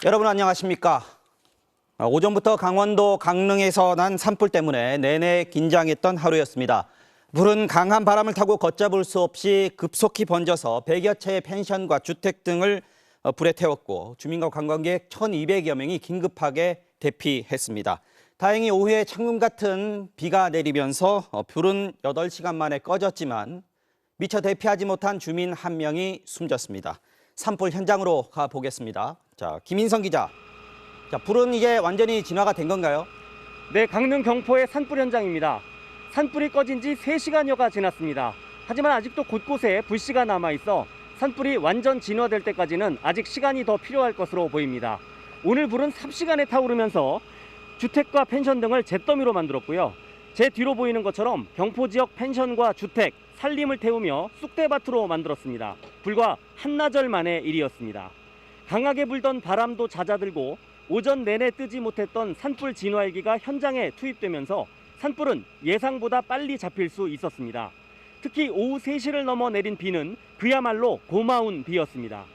여러분 안녕하십니까? 오전부터 강원도 강릉에서 난 산불 때문에 내내 긴장했던 하루였습니다. 불은 강한 바람을 타고 걷잡을 수 없이 급속히 번져서 100여 채의 펜션과 주택 등을 불에 태웠고 주민과 관광객 1,200여 명이 긴급하게 대피했습니다. 다행히 오후에 창문 같은 비가 내리면서 불은 8시간 만에 꺼졌지만 미처 대피하지 못한 주민 한 명이 숨졌습니다. 산불 현장으로 가보겠습니다. 자, 김인성 기자. 자, 불은 이제 완전히 진화가 된 건가요? 네, 강릉 경포의 산불 현장입니다. 산불이 꺼진 지 3시간여가 지났습니다. 하지만 아직도 곳곳에 불씨가 남아있어 산불이 완전 진화될 때까지는 아직 시간이 더 필요할 것으로 보입니다. 오늘 불은 삽시간에 타오르면서 주택과 펜션 등을 잿더미로 만들었고요. 제 뒤로 보이는 것처럼 경포 지역 펜션과 주택, 산림을 태우며 쑥대밭으로 만들었습니다. 불과 한나절 만의 일이었습니다. 강하게 불던 바람도 잦아들고 오전 내내 뜨지 못했던 산불 진화 헬기가 현장에 투입되면서 산불은 예상보다 빨리 잡힐 수 있었습니다. 특히 오후 3시를 넘어 내린 비는 그야말로 고마운 비였습니다.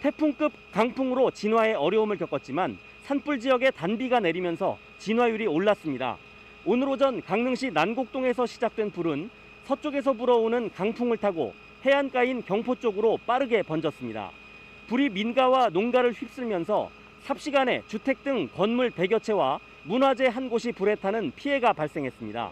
태풍급 강풍으로 진화에 어려움을 겪었지만 산불 지역에 단비가 내리면서 진화율이 올랐습니다. 오늘 오전 강릉시 난곡동에서 시작된 불은 서쪽에서 불어오는 강풍을 타고 해안가인 경포 쪽으로 빠르게 번졌습니다. 불이 민가와 농가를 휩쓸면서 삽시간에 주택 등 건물 100여 채와 문화재 한 곳이 불에 타는 피해가 발생했습니다.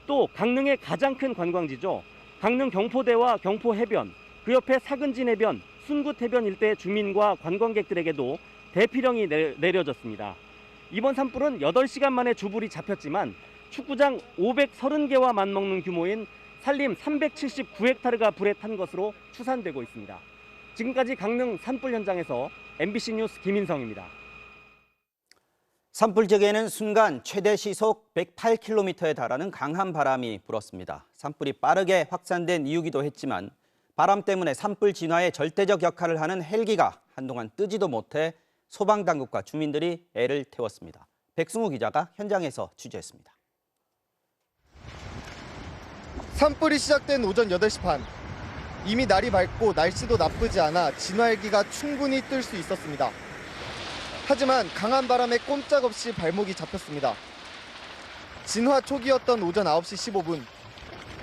또 강릉의 가장 큰 관광지죠. 강릉 경포대와 경포해변, 그 옆에 사근진 해변, 순굿 해변 일대 주민과 관광객들에게도 대피령이 내려졌습니다. 이번 산불은 8시간 만에 주불이 잡혔지만 축구장 530개와 맞먹는 규모인 산림 379헥타르가 불에 탄 것으로 추산되고 있습니다. 지금까지 강릉 산불 현장에서 MBC 뉴스 김인성입니다. 산불 지역에는 순간 최대 시속 108km에 달하는 강한 바람이 불었습니다. 산불이 빠르게 확산된 이유기도 했지만 바람 때문에 산불 진화에 절대적 역할을 하는 헬기가 한동안 뜨지도 못해 소방당국과 주민들이 애를 태웠습니다. 백승우 기자가 현장에서 취재했습니다. 산불이 시작된 오전 8시 반. 이미 날이 밝고 날씨도 나쁘지 않아 진화 헬기가 충분히 뜰 수 있었습니다. 하지만 강한 바람에 꼼짝없이 발목이 잡혔습니다. 진화 초기였던 오전 9시 15분.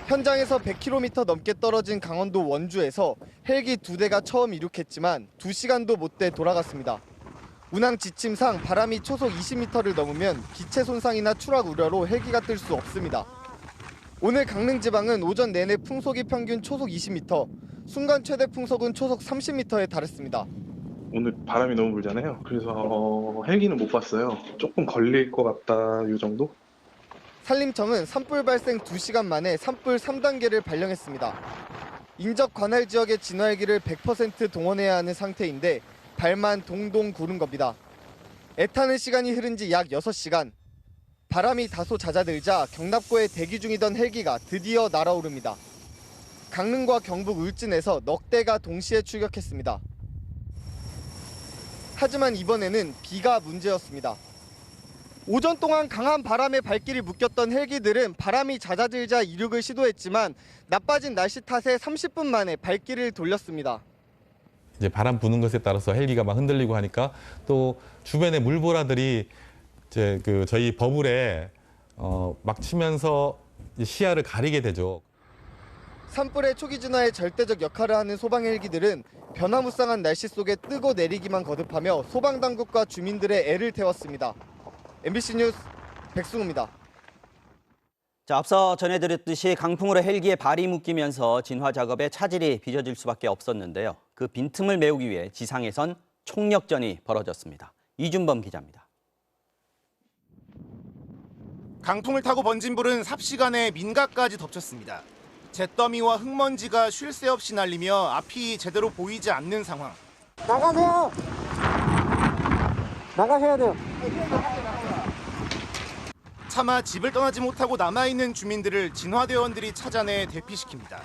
현장에서 100km 넘게 떨어진 강원도 원주에서 헬기 2대가 처음 이륙했지만 2시간도 못 돼 돌아갔습니다. 운항 지침상 바람이 초속 20m를 넘으면 기체 손상이나 추락 우려로 헬기가 뜰 수 없습니다. 오늘 강릉 지방은 오전 내내 풍속이 평균 초속 20m, 순간 최대 풍속은 초속 30m에 달했습니다. 오늘 바람이 너무 불잖아요. 그래서 헬기는 못 봤어요. 조금 걸릴 것 같다 이 정도? 산림청은 산불 발생 2시간 만에 산불 3단계를 발령했습니다. 인접 관할 지역의 진화 헬기를 100% 동원해야 하는 상태인데 발만 동동 구른 겁니다. 애타는 시간이 흐른 지 약 6시간. 바람이 다소 잦아들자 경납고에 대기 중이던 헬기가 드디어 날아오릅니다. 강릉과 경북 울진에서 넉 대가 동시에 출격했습니다. 하지만 이번에는 비가 문제였습니다. 오전 동안 강한 바람에 발길이 묶였던 헬기들은 바람이 잦아들자 이륙을 시도했지만 나빠진 날씨 탓에 30분 만에 발길을 돌렸습니다. 이제 바람 부는 것에 따라서 헬기가 막 흔들리고 하니까 또 주변의 물보라들이 이제 저희 버블에 막 치면서 시야를 가리게 되죠. 산불의 초기 진화에 절대적 역할을 하는 소방 헬기들은 변화무쌍한 날씨 속에 뜨고 내리기만 거듭하며 소방당국과 주민들의 애를 태웠습니다. MBC 뉴스 백승우입니다. 자, 앞서 전해드렸듯이 강풍으로 헬기에 발이 묶이면서 진화 작업에 차질이 빚어질 수밖에 없었는데요. 그 빈틈을 메우기 위해 지상에선 총력전이 벌어졌습니다. 이준범 기자입니다. 강풍을 타고 번진 불은 삽시간에 민가까지 덮쳤습니다. 잿더미와 흙먼지가 쉴 새 없이 날리며 앞이 제대로 보이지 않는 상황. 나가세요. 나가셔야 돼요. 차마 집을 떠나지 못하고 남아있는 주민들을 진화대원들이 찾아내 대피시킵니다.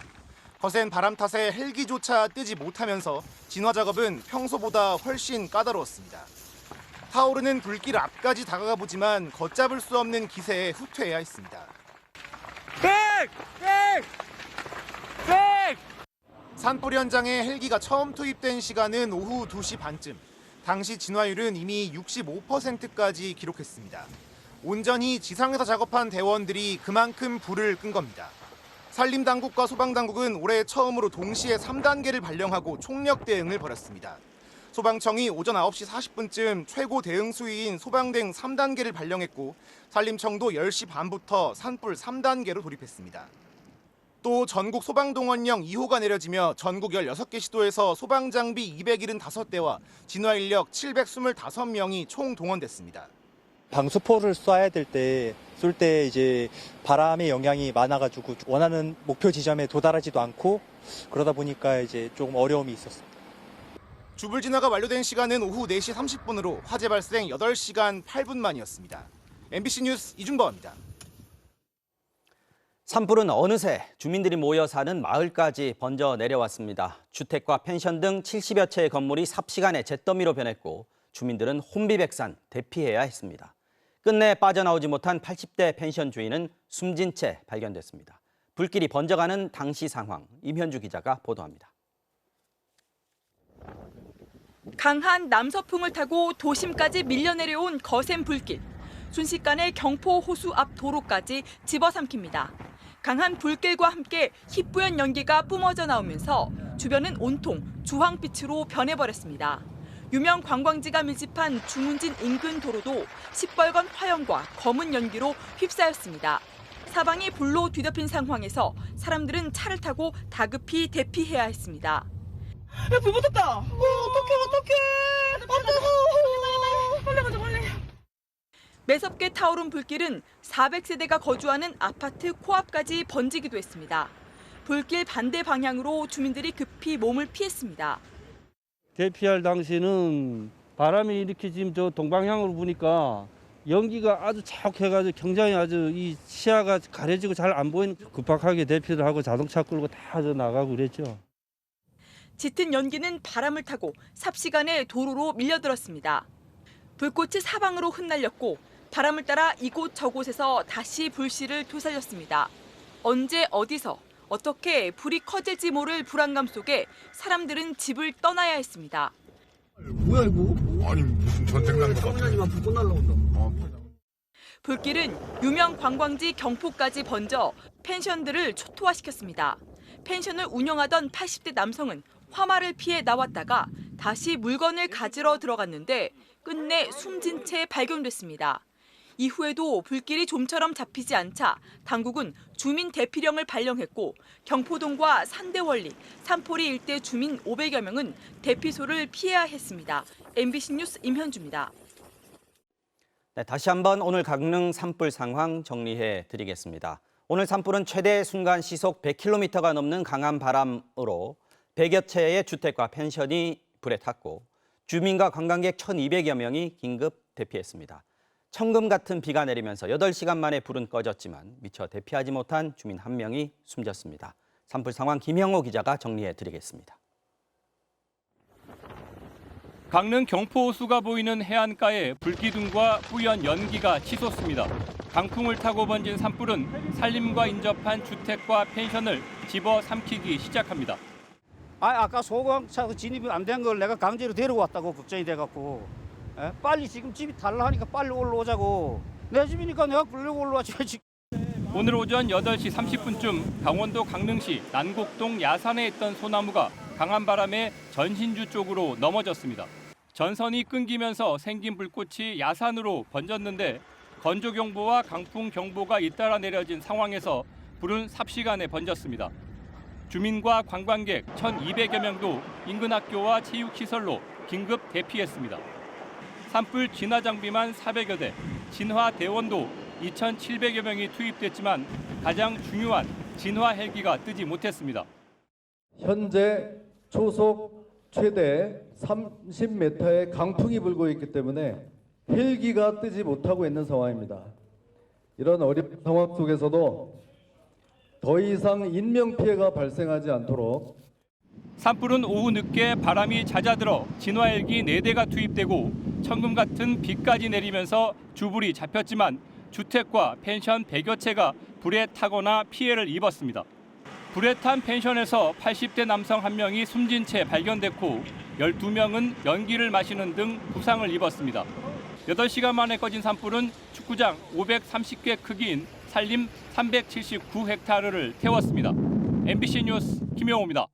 거센 바람 탓에 헬기조차 뜨지 못하면서 진화 작업은 평소보다 훨씬 까다로웠습니다. 타오르는 불길 앞까지 다가가 보지만 걷잡을 수 없는 기세에 후퇴해야 했습니다. 산불 현장에 헬기가 처음 투입된 시간은 오후 2시 반쯤. 당시 진화율은 이미 65%까지 기록했습니다. 온전히 지상에서 작업한 대원들이 그만큼 불을 끈 겁니다. 산림당국과 소방당국은 올해 처음으로 동시에 3단계를 발령하고 총력 대응을 벌였습니다. 소방청이 오전 9시 40분쯤 최고 대응 수위인 소방대응 3단계를 발령했고 산림청도 10시 반부터 산불 3단계로 돌입했습니다. 또 전국 소방동원령 2호가 내려지며 전국 16개 시도에서 소방장비 275대와 진화인력 725명이 총 동원됐습니다. 방수포를 쏠 때 이제 바람의 영향이 많아가지고 원하는 목표 지점에 도달하지도 않고 그러다 보니까 이제 조금 어려움이 있었습니다. 주불 진화가 완료된 시간은 오후 4시 30분으로 화재 발생 8시간 8분 만이었습니다. MBC 뉴스 이준범입니다. 산불은 어느새 주민들이 모여 사는 마을까지 번져 내려왔습니다. 주택과 펜션 등 70여 채의 건물이 삽시간에 잿더미로 변했고 주민들은 혼비백산 대피해야 했습니다. 끝내 빠져나오지 못한 80대 펜션 주인은 숨진 채 발견됐습니다. 불길이 번져가는 당시 상황, 임현주 기자가 보도합니다. 강한 남서풍을 타고 도심까지 밀려내려온 거센 불길. 순식간에 경포 호수 앞 도로까지 집어삼킵니다. 강한 불길과 함께 희뿌연 연기가 뿜어져 나오면서 주변은 온통 주황빛으로 변해버렸습니다. 유명 관광지가 밀집한 중운진 인근 도로도 시뻘건 화염과 검은 연기로 휩싸였습니다. 사방이 불로 뒤덮인 상황에서 사람들은 차를 타고 다급히 대피해야 했습니다. 야, 불 붙었다. 어떡해. 빨리 가자, 빨리. 매섭게 타오른 불길은 400세대가 거주하는 아파트 코앞까지 번지기도 했습니다. 불길 반대 방향으로 주민들이 급히 몸을 피했습니다. 대피할 당시는 바람이 이렇게 지금 저 동방향으로 부니까 연기가 아주 자욱해가지고 굉장히 아주 이 시야가 가려지고 잘 안 보이는 급박하게 대피를 하고 자동차 끌고 다 나가고 그랬죠. 짙은 연기는 바람을 타고 삽시간에 도로로 밀려들었습니다. 불꽃이 사방으로 흩날렸고 바람을 따라 이곳 저곳에서 다시 불씨를 되살렸습니다. 언제 어디서 어떻게 불이 커질지 모를 불안감 속에 사람들은 집을 떠나야 했습니다. 뭐야 이거? 아니 무슨 전쟁 난 것 같아. 불꽃 날라온다. 불길은 유명 관광지 경포까지 번져 펜션들을 초토화시켰습니다. 펜션을 운영하던 80대 남성은 화마를 피해 나왔다가 다시 물건을 가지러 들어갔는데 끝내 숨진 채 발견됐습니다. 이후에도 불길이 좀처럼 잡히지 않자 당국은 주민 대피령을 발령했고 경포동과 산대원리, 산포리 일대 주민 500여 명은 대피소를 피해야 했습니다. MBC 뉴스 임현주입니다. 네, 다시 한번 오늘 강릉 산불 상황 정리해 드리겠습니다. 오늘 산불은 최대 순간 시속 100km가 넘는 강한 바람으로 100여 채의 주택과 펜션이 불에 탔고 주민과 관광객 1,200여 명이 긴급 대피했습니다. 천금 같은 비가 내리면서 8시간 만에 불은 꺼졌지만 미처 대피하지 못한 주민 1명이 숨졌습니다. 산불 상황 김형호 기자가 정리해 드리겠습니다. 강릉 경포 호수가 보이는 해안가에 불기둥과 뿌연 연기가 치솟습니다. 강풍을 타고 번진 산불은 산림과 인접한 주택과 펜션을 집어삼키기 시작합니다. 아까 소방차 진입이 안 된 걸 내가 강제로 데려왔다고 걱정이 돼갖고 빨리 지금 집이 달라 하니까 빨리 올라오자고. 내 집이니까 내가 끌려고 올라와야지. 오늘 오전 8시 30분쯤 강원도 강릉시 난곡동 야산에 있던 소나무가 강한 바람에 전신주 쪽으로 넘어졌습니다. 전선이 끊기면서 생긴 불꽃이 야산으로 번졌는데 건조경보와 강풍경보가 잇따라 내려진 상황에서 불은 삽시간에 번졌습니다. 주민과 관광객 1,200여 명도 인근 학교와 체육시설로 긴급 대피했습니다. 산불 진화 장비만 400여 대, 진화 대원도 2,700여 명이 투입됐지만 가장 중요한 진화 헬기가 뜨지 못했습니다. 현재 초속 최대 30m의 강풍이 불고 있기 때문에 헬기가 뜨지 못하고 있는 상황입니다. 이런 어려운 상황 속에서도 더 이상 인명피해가 발생하지 않도록 산불은 오후 늦게 바람이 잦아들어 진화 헬기 4대가 투입되고 천금 같은 비까지 내리면서 주불이 잡혔지만 주택과 펜션 100여 채가 불에 타거나 피해를 입었습니다. 불에 탄 펜션에서 80대 남성 1명이 숨진 채 발견됐고 12명은 연기를 마시는 등 부상을 입었습니다. 8시간 만에 꺼진 산불은 축구장 530개 크기인 산림 379헥타르를 태웠습니다. MBC 뉴스 김영호입니다.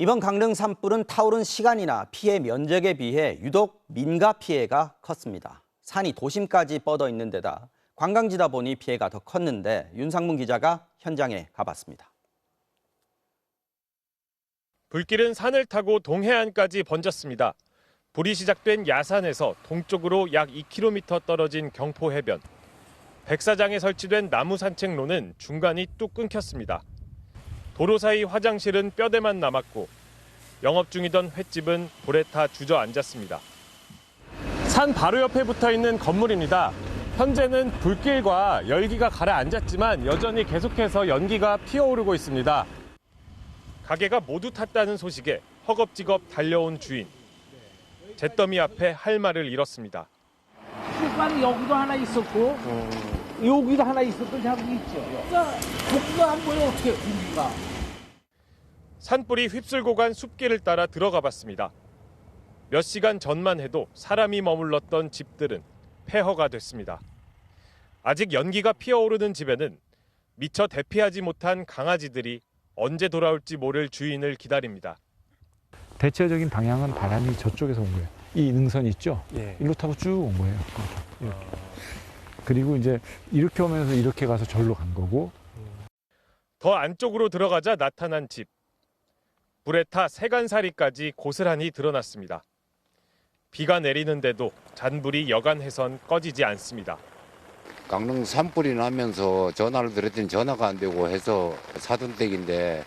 이번 강릉 산불은 타오른 시간이나 피해 면적에 비해 유독 민가 피해가 컸습니다. 산이 도심까지 뻗어 있는 데다 관광지다 보니 피해가 더 컸는데 윤상문 기자가 현장에 가봤습니다. 불길은 산을 타고 동해안까지 번졌습니다. 불이 시작된 야산에서 동쪽으로 약 2km 떨어진 경포 해변. 백사장에 설치된 나무 산책로는 중간이 뚝 끊겼습니다. 도로 사이 화장실은 뼈대만 남았고 영업 중이던 횟집은 불에 타 주저앉았습니다. 산 바로 옆에 붙어 있는 건물입니다. 현재는 불길과 열기가 가라앉았지만 여전히 계속해서 연기가 피어오르고 있습니다. 가게가 모두 탔다는 소식에 허겁지겁 달려온 주인. 잿더미 앞에 할 말을 잃었습니다. 술관이 여기도 하나 있었고 여기도 하나 있었던 장소 있죠. 복도가 안 보여 어떻게 공기가. 산불이 휩쓸고 간 숲길을 따라 들어가 봤습니다. 몇 시간 전만 해도 사람이 머물렀던 집들은 폐허가 됐습니다. 아직 연기가 피어오르는 집에는 미처 대피하지 못한 강아지들이 언제 돌아올지 모를 주인을 기다립니다. 대체적인 방향은 바람이 저쪽에서 온 거예요. 이 능선 있죠? 일로 타고 쭉 온 거예요. 이렇게. 그리고 이제 이렇게 오면서 이렇게 가서 절로 간 거고. 더 안쪽으로 들어가자 나타난 집. 불에 타 세간살이까지 고스란히 드러났습니다. 비가 내리는데도 잔불이 여간해선 꺼지지 않습니다. 강릉 산불이 나면서 전화를 드렸더니 전화가 안 되고 해서 사돈 댁인데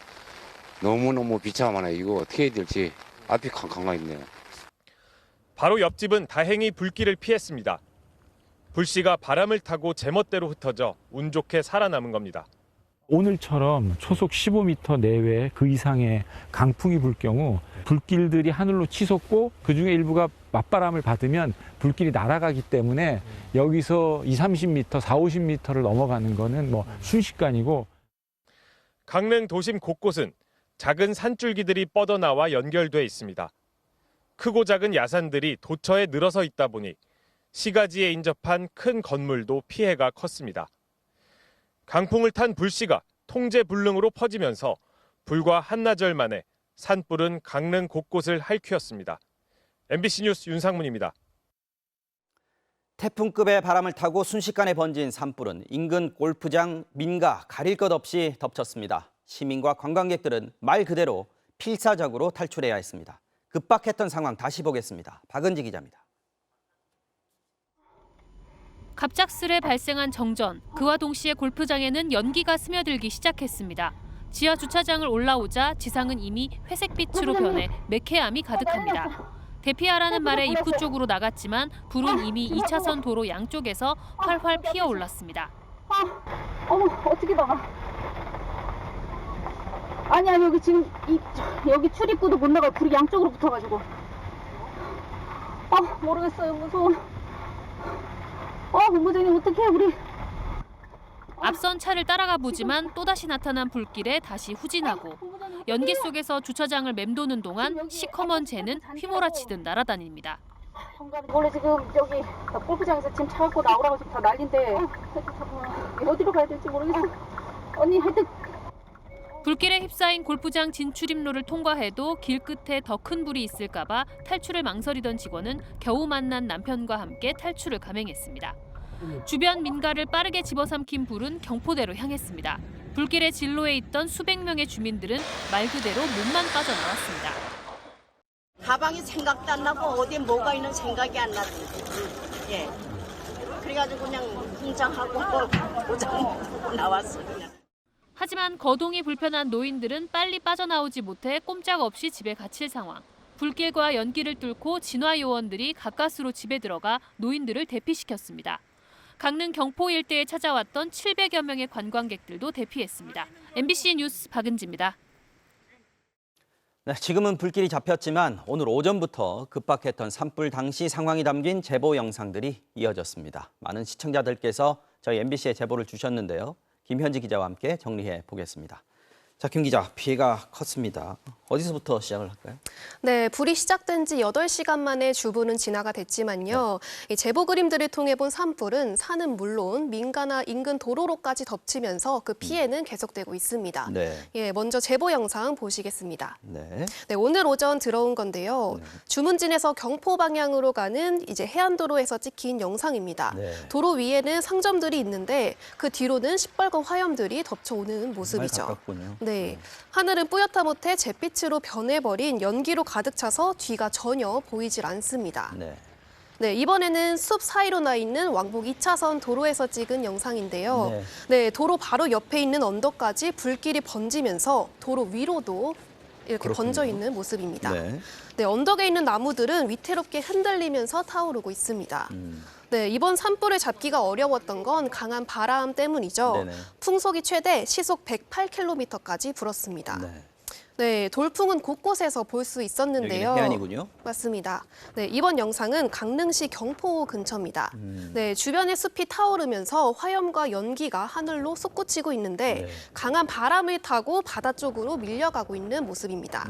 너무너무 비참하네. 이거 어떻게 해야 될지 앞이 캄캄하 있네요. 바로 옆집은 다행히 불길을 피했습니다. 불씨가 바람을 타고 제멋대로 흩어져 운 좋게 살아남은 겁니다. 오늘처럼 초속 15m 내외 그 이상의 강풍이 불 경우 불길들이 하늘로 치솟고 그중에 일부가 맞바람을 받으면 불길이 날아가기 때문에 여기서 20-30m, 40-50m를 넘어가는 거는 뭐 순식간이고. 강릉 도심 곳곳은 작은 산줄기들이 뻗어나와 연결돼 있습니다. 크고 작은 야산들이 도처에 늘어서 있다 보니 시가지에 인접한 큰 건물도 피해가 컸습니다. 강풍을 탄 불씨가 통제 불능으로 퍼지면서 불과 한나절 만에 산불은 강릉 곳곳을 핥히었습니다. MBC 뉴스 윤상문입니다. 태풍급의 바람을 타고 순식간에 번진 산불은 인근 골프장, 민가 가릴 것 없이 덮쳤습니다. 시민과 관광객들은 말 그대로 필사적으로 탈출해야 했습니다. 급박했던 상황 다시 보겠습니다. 박은지 기자입니다. 갑작스레 발생한 정전, 그와 동시에 골프장에는 연기가 스며들기 시작했습니다. 지하 주차장을 올라오자 지상은 이미 회색빛으로 변해 매캐함이 가득합니다. 대피하라는 말에 입구 쪽으로 나갔지만 불은 이미 2차선 도로 양쪽에서 활활 피어올랐습니다. 어머, 어떻게 나가? 아니야, 여기 지금 여기 출입구도 못 나가요. 불이 양쪽으로 붙어가지고. 모르겠어요. 무서워. 본부장님 어떡해 우리. 앞선 차를 따라가 보지만 또다시 나타난 불길에 다시 후진하고 연기 속에서 주차장을 맴도는 동안 시커먼 재는 휘몰아치듯 날아다닙니다. 원래 지금 여기 골프장에서 지금 차 갖고 나오라고 지금 다 난리인데 어디로 가야 될지 모르겠어. 언니 하여튼. 불길에 휩싸인 골프장 진출입로를 통과해도 길 끝에 더 큰 불이 있을까 봐 탈출을 망설이던 직원은 겨우 만난 남편과 함께 탈출을 감행했습니다. 주변 민가를 빠르게 집어삼킨 불은 경포대로 향했습니다. 불길의 진로에 있던 수백 명의 주민들은 말 그대로 몸만 빠져나왔습니다. 가방이 생각도 안 나고 어디에 뭐가 있는 생각이 안 나지. 예. 그래가지고 그냥 흥장하고 도장 먹고 나왔어 그냥. 하지만 거동이 불편한 노인들은 빨리 빠져나오지 못해 꼼짝없이 집에 갇힐 상황. 불길과 연기를 뚫고 진화 요원들이 가까스로 집에 들어가 노인들을 대피시켰습니다. 강릉 경포 일대에 찾아왔던 700여 명의 관광객들도 대피했습니다. MBC 뉴스 박은지입니다. 네, 지금은 불길이 잡혔지만 오늘 오전부터 급박했던 산불 당시 상황이 담긴 제보 영상들이 이어졌습니다. 많은 시청자들께서 저희 MBC에 제보를 주셨는데요. 김현지 기자와 함께 정리해 보겠습니다. 자, 김 기자, 피해가 컸습니다. 어디서부터 시작을 할까요? 네, 불이 시작된 지 8시간 만에 주부는 진화가 됐지만요. 이 제보 그림들을 통해 본 산불은 산은 물론 민가나 인근 도로로까지 덮치면서 그 피해는 계속되고 있습니다. 네. 예, 먼저 제보 영상 보시겠습니다. 네. 네, 오늘 오전 들어온 건데요. 주문진에서 경포 방향으로 가는 이제 해안도로에서 찍힌 영상입니다. 네. 도로 위에는 상점들이 있는데 그 뒤로는 시뻘건 화염들이 덮쳐오는 모습이죠. 정말 가깝군요. 네, 하늘은 뿌옇다 못해 잿빛으로 변해버린 연기로 가득 차서 뒤가 전혀 보이질 않습니다. 네. 네, 이번에는 숲 사이로 나 있는 왕복 2차선 도로에서 찍은 영상인데요. 네. 네, 도로 바로 옆에 있는 언덕까지 불길이 번지면서 도로 위로도 이렇게 그렇군요. 번져 있는 모습입니다. 네. 네, 언덕에 있는 나무들은 위태롭게 흔들리면서 타오르고 있습니다. 네, 이번 산불을 잡기가 어려웠던 건 강한 바람 때문이죠. 네네. 풍속이 최대 시속 108km까지 불었습니다. 네. 네, 돌풍은 곳곳에서 볼 수 있었는데요. 여기는 해안이군요. 맞습니다. 네, 이번 영상은 강릉시 경포 근처입니다. 네, 주변의 숲이 타오르면서 화염과 연기가 하늘로 솟구치고 있는데 강한 바람을 타고 바다 쪽으로 밀려가고 있는 모습입니다.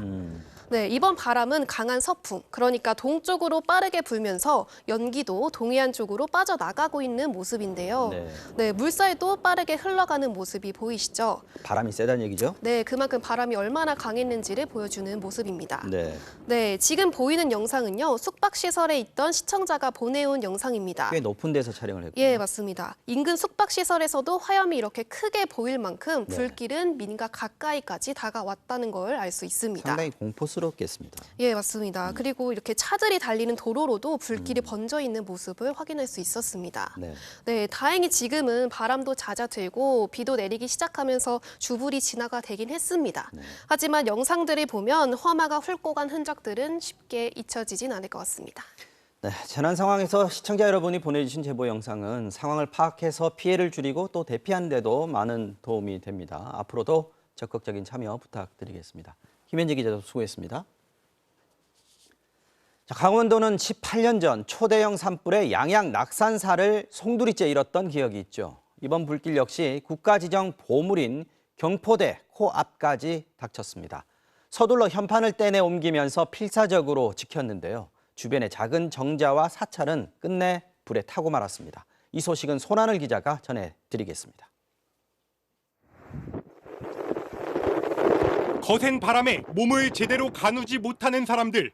네, 이번 바람은 강한 서풍, 그러니까 동쪽으로 빠르게 불면서 연기도 동해안 쪽으로 빠져나가고 있는 모습인데요. 네, 물살도 빠르게 흘러가는 모습이 보이시죠? 바람이 세다는 얘기죠? 네, 그만큼 바람이 얼마나 강했는지를 보여주는 모습입니다. 네. 네, 지금 보이는 영상은요, 숙박시설에 있던 시청자가 보내온 영상입니다. 꽤 높은 데서 촬영을 했고요. 예, 맞습니다. 인근 숙박시설에서도 화염이 이렇게 크게 보일 만큼 네. 불길은 민가 가까이까지 다가왔다는 걸 알 수 있습니다. 상당히 공포스럽겠습니다. 예, 맞습니다. 그리고 이렇게 차들이 달리는 도로로도 불길이 번져 있는 모습을 확인할 수 있었습니다. 네. 네, 다행히 지금은 바람도 잦아들고 비도 내리기 시작하면서 주불이 진화가 되긴 했습니다. 하지만 영상들을 보면 험화가 훑고 간 흔적들은 쉽게 잊혀지진 않을 것 같습니다. 네, 재난 상황에서 시청자 여러분이 보내주신 제보 영상은 상황을 파악해서 피해를 줄이고 또 대피하는 데도 많은 도움이 됩니다. 앞으로도 적극적인 참여 부탁드리겠습니다. 김현지 기자도 수고했습니다. 자, 강원도는 18년 전 초대형 산불에 양양 낙산사를 송두리째 잃었던 기억이 있죠. 이번 불길 역시 국가지정 보물인 경포대 코앞까지 닥쳤습니다. 서둘러 현판을 떼내 옮기면서 필사적으로 지켰는데요. 주변의 작은 정자와 사찰은 끝내 불에 타고 말았습니다. 이 소식은 손하늘 기자가 전해드리겠습니다. 거센 바람에 몸을 제대로 가누지 못하는 사람들.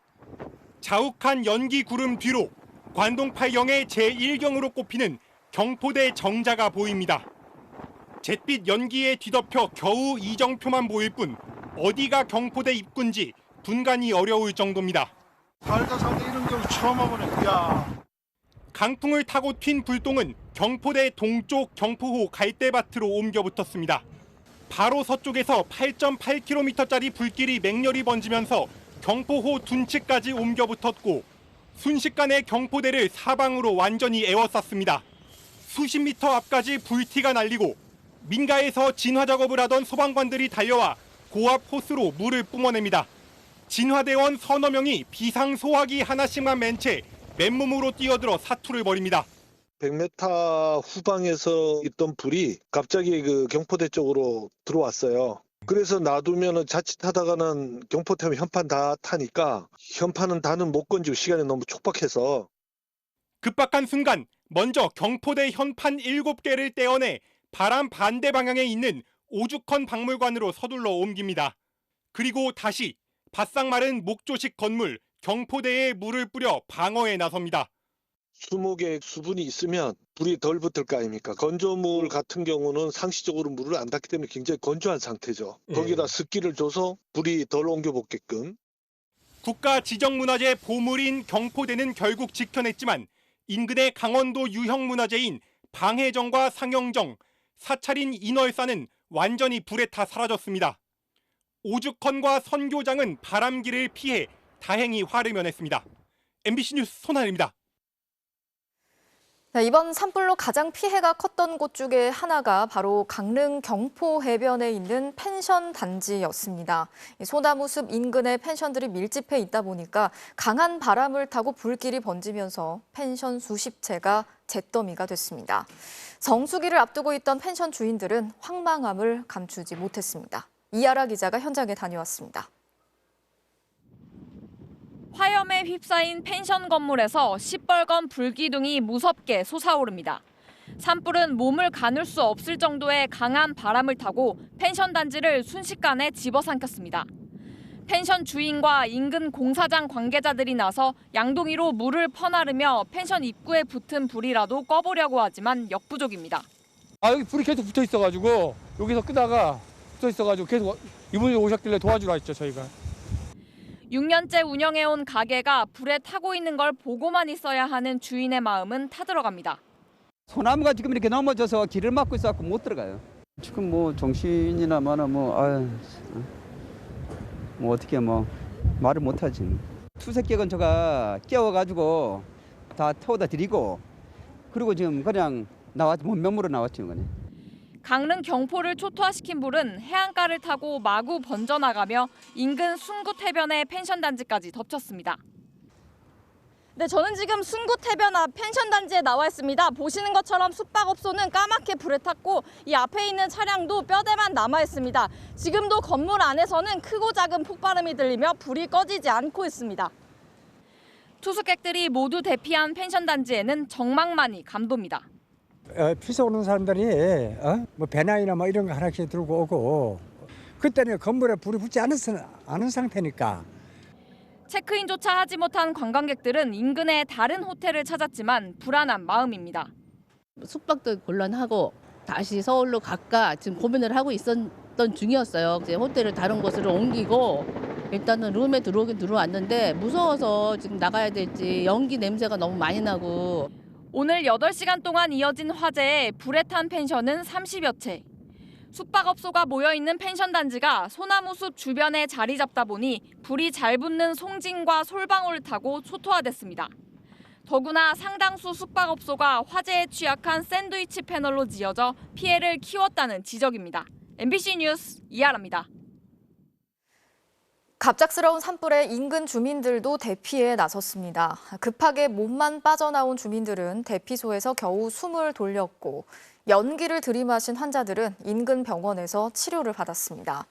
자욱한 연기 구름 뒤로 관동팔경의 제1경으로 꼽히는 경포대 정자가 보입니다. 잿빛 연기에 뒤덮여 겨우 이정표만 보일 뿐 어디가 경포대 입구인지 분간이 어려울 정도입니다. 살다 이런 경우 처음 와보네. 야. 강풍을 타고 튄 불똥은 경포대 동쪽 경포호 갈대밭으로 옮겨 붙었습니다. 바로 서쪽에서 8.8km짜리 불길이 맹렬히 번지면서 경포호 둔치까지 옮겨 붙었고 순식간에 경포대를 사방으로 완전히 에워쌌습니다. 수십 미터 앞까지 불티가 날리고 민가에서 진화 작업을 하던 소방관들이 달려와 고압 호스로 물을 뿜어냅니다. 진화대원 서너 명이 비상 소화기 하나씩만 맨 채 맨몸으로 뛰어들어 사투를 벌입니다. 100m 후방에서 있던 불이 갑자기 그 경포대 쪽으로 들어왔어요. 그래서 놔두면은 자칫하다가는 경포대 현판 다 타니까 현판은 다는 못 건지고 시간이 너무 촉박해서. 급박한 순간 먼저 경포대 현판 7개를 떼어내 바람 반대 방향에 있는 오죽헌 박물관으로 서둘러 옮깁니다. 그리고 다시 바싹 마른 목조식 건물 경포대에 물을 뿌려 방어에 나섭니다. 수목에 수분이 있으면 불이 덜 붙을 거 아닙니까? 건조물 같은 경우는 상시적으로 물을 안 닿기 때문에 굉장히 건조한 상태죠. 거기다 습기를 줘서 불이 덜 옮겨붙게끔. 국가 지정문화재 보물인 경포대는 결국 지켜냈지만 인근의 강원도 유형문화재인 방해정과 상영정, 사찰인 인월사는 완전히 불에 타 사라졌습니다. 오죽헌과 선교장은 바람기를 피해 다행히 화를 면했습니다. MBC 뉴스 손하늘입니다. 네, 이번 산불로 가장 피해가 컸던 곳 중에 하나가 바로 강릉 경포 해변에 있는 펜션 단지였습니다. 소나무숲 인근에 펜션들이 밀집해 있다 보니까 강한 바람을 타고 불길이 번지면서 펜션 수십 채가 잿더미가 됐습니다. 성수기를 앞두고 있던 펜션 주인들은 황망함을 감추지 못했습니다. 이하라 기자가 현장에 다녀왔습니다. 화염에 휩싸인 펜션 건물에서 시뻘건 불기둥이 무섭게 솟아오릅니다. 산불은 몸을 가눌 수 없을 정도의 강한 바람을 타고 펜션 단지를 순식간에 집어삼켰습니다. 펜션 주인과 인근 공사장 관계자들이 나서 양동이로 물을 퍼나르며 펜션 입구에 붙은 불이라도 꺼보려고 하지만 역부족입니다. 여기 불이 계속 붙어 있어가지고 여기서 끄다가 붙어 있어가지고 계속 이분이 오셨길래 도와주러 왔죠, 저희가. 6년째 운영해온 가게가 불에 타고 있는 걸 보고만 있어야 하는 주인의 마음은 타들어갑니다. 소나무가 지금 이렇게 넘어져서 길을 막고 있어서 못 들어가요. 지금 뭐 정신이나 마나 뭐 어떻게 말을 못하지. 투석기 근처가 깨워가지고 다 태워다 드리고 그리고 지금 그냥 맨몸으로 나왔죠. 그냥. 강릉 경포를 초토화시킨 불은 해안가를 타고 마구 번져나가며 인근 순굿 해변의 펜션 단지까지 덮쳤습니다. 네, 저는 지금 순굿 해변 앞 펜션 단지에 나와 있습니다. 보시는 것처럼 숙박업소는 까맣게 불에 탔고 이 앞에 있는 차량도 뼈대만 남아 있습니다. 지금도 건물 안에서는 크고 작은 폭발음이 들리며 불이 꺼지지 않고 있습니다. 투숙객들이 모두 대피한 펜션 단지에는 정막만이 감돕니다. 피서 오는 사람들이 뭐 배낭이나 뭐 이런 거 하나씩 들고 오고 그때는 건물에 불이 붙지 않은 상태니까. 체크인조차 하지 못한 관광객들은 인근의 다른 호텔을 찾았지만 불안한 마음입니다. 숙박도 곤란하고 다시 서울로 갈까 지금 고민을 하고 있었던 중이었어요. 이제 호텔을 다른 곳으로 옮기고 일단은 룸에 들어오긴 들어왔는데 무서워서 지금 나가야 될지 연기 냄새가 너무 많이 나고. 오늘 8시간 동안 이어진 화재에 불에 탄 펜션은 30여 채. 숙박업소가 모여있는 펜션 단지가 소나무숲 주변에 자리 잡다 보니 불이 잘 붙는 송진과 솔방울을 타고 초토화됐습니다. 더구나 상당수 숙박업소가 화재에 취약한 샌드위치 패널로 지어져 피해를 키웠다는 지적입니다. MBC 뉴스 이하라입니다. 갑작스러운 산불에 인근 주민들도 대피에 나섰습니다. 급하게 몸만 빠져나온 주민들은 대피소에서 겨우 숨을 돌렸고 연기를 들이마신 환자들은 인근 병원에서 치료를 받았습니다.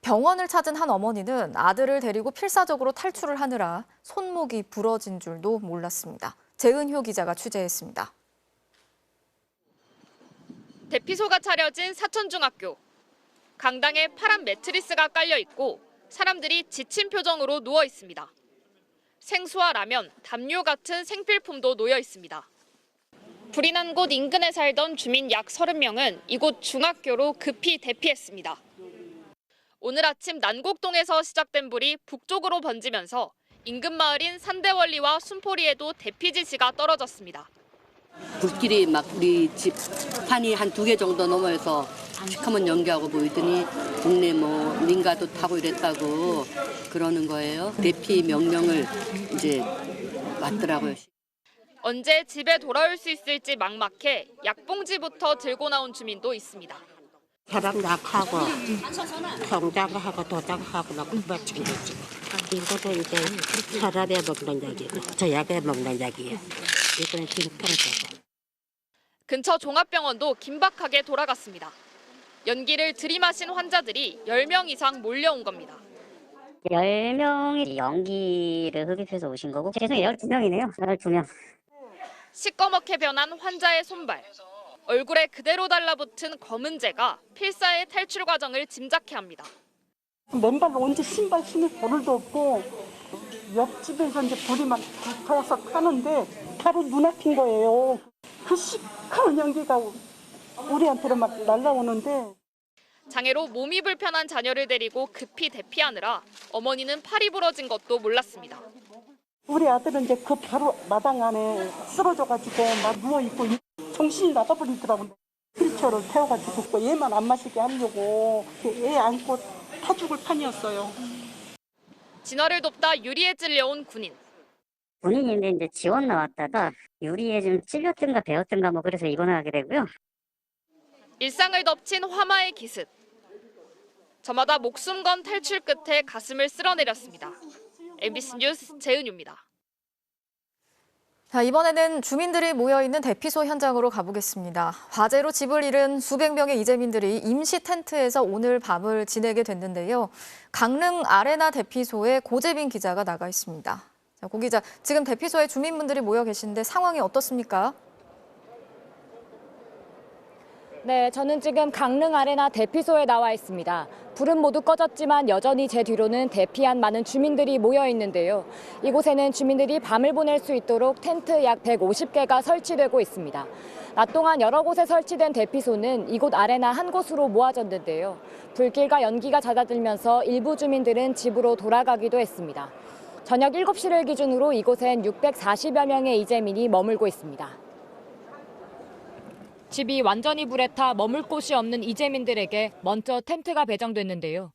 병원을 찾은 한 어머니는 아들을 데리고 필사적으로 탈출을 하느라 손목이 부러진 줄도 몰랐습니다. 재은효 기자가 취재했습니다. 대피소가 차려진 사천중학교. 강당에 파란 매트리스가 깔려 있고 사람들이 지친 표정으로 누워 있습니다. 생수와 라면, 담요 같은 생필품도 놓여 있습니다. 불이 난 곳 인근에 살던 주민 약 30명은 이곳 중학교로 급히 대피했습니다. 오늘 아침 난곡동에서 시작된 불이 북쪽으로 번지면서 인근 마을인 산대원리와 순포리에도 대피 지시가 떨어졌습니다. 불길이 막 우리 집 판이 한 2개 정도 넘어서 시커먼 연기하고 보이더니 동네 뭐 민가도 타고 이랬다고 그러는 거예요. 대피 명령을 이제 왔더라고요. 언제 집에 돌아올 수 있을지 막막해 약봉지부터 들고 나온 주민도 있습니다. 사람 약하고 통장하고 도장하고 막 그거 챙겼지. 이것도 이제 차라리 먹는 약이고 저약에 먹는 약이에요. 이거는 김평도. 근처 종합병원도 긴박하게 돌아갔습니다. 연기를 들이마신 환자들이 10명 이상 몰려온 겁니다. 10명이 연기를 흡입해서 오신 거고 죄송해요. 12명이네요. 12명. 시꺼멓게 변한 환자의 손발. 얼굴에 그대로 달라붙은 검은재가 필사의 탈출 과정을 짐작케 합니다. 맨발로 언제 신발 신을 버를도 없고 옆집에서 이제 불이 막 붙어서 타는데 바로 눈앞인 거예요. 그 시커먼 연기가 우리한테로 막 날라오는데. 장애로 몸이 불편한 자녀를 데리고 급히 대피하느라 어머니는 팔이 부러진 것도 몰랐습니다. 우리 아들은 이제 그 바로 마당 안에 쓰러져가지고 막 누워있고 정신이 나가버리더라고요. 휠체어를 태워가지고 얘만 안 마시게 하려고 애 안고 타 죽을 판이었어요. 진화를 돕다 유리에 찔려온 군인. 본인이 이제 지원 나왔다가 유리에 좀 찔렸든가 베었든가 뭐 그래서 입원하게 되고요. 일상을 덮친 화마의 기습. 저마다 목숨 건 탈출 끝에 가슴을 쓸어내렸습니다. MBC 뉴스 재은유입니다. 자, 이번에는 주민들이 모여있는 대피소 현장으로 가보겠습니다. 화재로 집을 잃은 수백 명의 이재민들이 임시 텐트에서 오늘 밤을 지내게 됐는데요. 강릉 아레나 대피소에 고재빈 기자가 나가 있습니다. 자, 고 기자, 지금 대피소에 주민분들이 모여 계신데 상황이 어떻습니까? 네, 저는 지금 강릉 아레나 대피소에 나와 있습니다. 불은 모두 꺼졌지만 여전히 제 뒤로는 대피한 많은 주민들이 모여 있는데요. 이곳에는 주민들이 밤을 보낼 수 있도록 텐트 약 150개가 설치되고 있습니다. 낮 동안 여러 곳에 설치된 대피소는 이곳 아레나 한 곳으로 모아졌는데요. 불길과 연기가 잦아들면서 일부 주민들은 집으로 돌아가기도 했습니다. 저녁 7시를 기준으로 이곳엔 640여 명의 이재민이 머물고 있습니다. 집이 완전히 불에 타 머물 곳이 없는 이재민들에게 먼저 텐트가 배정됐는데요.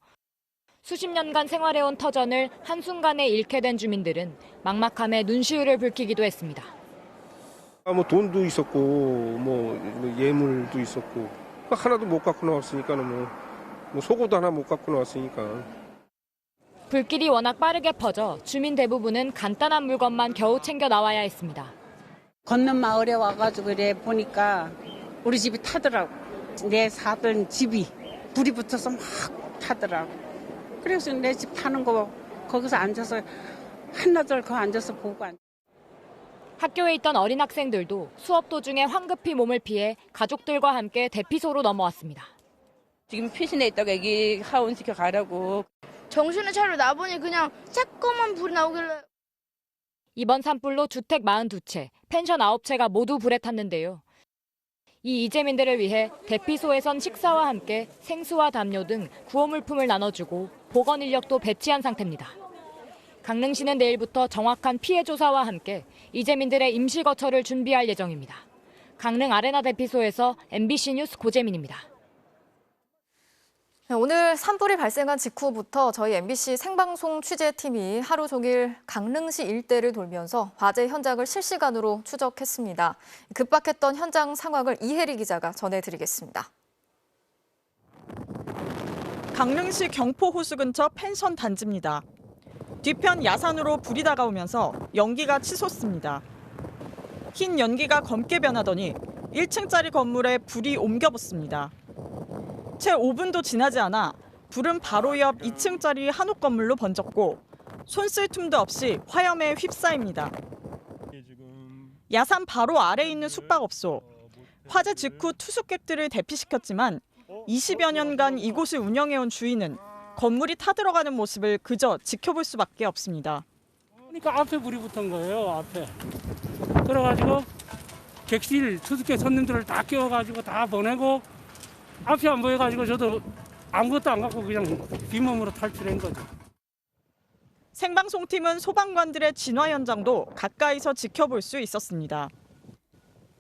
수십 년간 생활해온 터전을 한순간에 잃게 된 주민들은 막막함에 눈시울을 붉히기도 했습니다. 뭐 돈도 있었고 뭐 예물도 있었고 하나도 못 갖고 나왔으니까는 뭐 속옷도 하나 못 갖고 나왔으니까. 불길이 워낙 빠르게 퍼져 주민 대부분은 간단한 물건만 겨우 챙겨 나와야 했습니다. 건넌 마을에 와가지고 그래 보니까 우리 집이 타더라고. 내 사던 집이 불이 붙어서 막 타더라고. 그래서 내 집 타는 거 거기서 앉아서 한나절 거 앉아서 보고 학교에 있던 어린 학생들도 수업 도중에 황급히 몸을 피해 가족들과 함께 대피소로 넘어왔습니다. 지금 피신해 있다가 애기 하원시켜 가려고. 정신을 차려 나보니 그냥 자꾸만 불이 나오길래. 이번 산불로 주택 42채, 펜션 9채가 모두 불에 탔는데요. 이 이재민들을 위해 대피소에선 식사와 함께 생수와 담요 등 구호물품을 나눠주고 보건 인력도 배치한 상태입니다. 강릉시는 내일부터 정확한 피해 조사와 함께 이재민들의 임시 거처를 준비할 예정입니다. 강릉 아레나 대피소에서 MBC 뉴스 고재민입니다. 오늘 산불이 발생한 직후부터 저희 MBC 생방송 취재팀이 하루 종일 강릉시 일대를 돌면서 화재 현장을 실시간으로 추적했습니다. 급박했던 현장 상황을 이혜리 기자가 전해드리겠습니다. 강릉시 경포호수 근처 펜션 단지입니다. 뒤편 야산으로 불이 다가오면서 연기가 치솟습니다. 흰 연기가 검게 변하더니 1층짜리 건물에 불이 옮겨붙습니다. 채 5분도 지나지 않아 불은 바로 옆 2층짜리 한옥 건물로 번졌고 손쓸 틈도 없이 화염에 휩싸입니다. 야산 바로 아래에 있는 숙박업소. 화재 직후 투숙객들을 대피시켰지만 20여 년간 이곳을 운영해온 주인은 건물이 타들어가는 모습을 그저 지켜볼 수밖에 없습니다. 그러니까 앞에 불이 붙은 거예요, 앞에. 그래가지고 객실 투숙객 손님들을 다 깨워가지고 다 보내고 앞이 안 보여가지고 저도 아무것도 안 갖고 그냥 뒷몸으로 탈출한 거죠. 생방송팀은 소방관들의 진화 현장도 가까이서 지켜볼 수 있었습니다.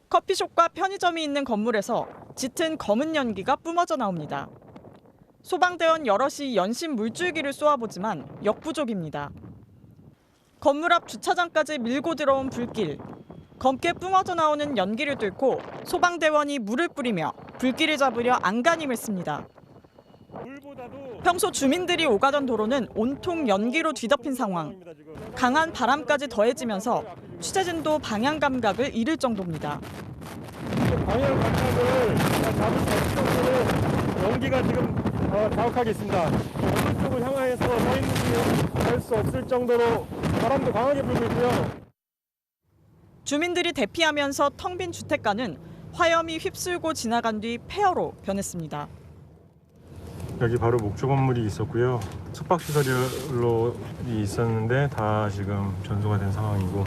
커피숍과 편의점이 있는 건물에서 짙은 검은 연기가 뿜어져 나옵니다. 소방대원 여럿이 연신 물줄기를 쏘아보지만 역부족입니다. 건물 앞 주차장까지 밀고 들어온 불길. 검게 뿜어져 나오는 연기를 뚫고 소방대원이 물을 뿌리며 불길을 잡으려 안간힘을 씁니다. 평소 주민들이 오가던 도로는 온통 연기로 뒤덮인 상황. 강한 바람까지 더해지면서 취재진도 방향 감각을 잃을 정도입니다. 방향 감각을 잡을 수 없을 정도로 연기가 지금 자욱하게 있습니다. 어느 쪽을 향하여서 서 있는지 알 수 없을 정도로 바람도 강하게 불고 있고요. 주민들이 대피하면서 텅 빈 주택가는 화염이 휩쓸고 지나간 뒤 폐허로 변했습니다. 여기 바로 목조 건물이 있었고요. 숙박시설로 있었는데 다 지금 전소가 된 상황이고.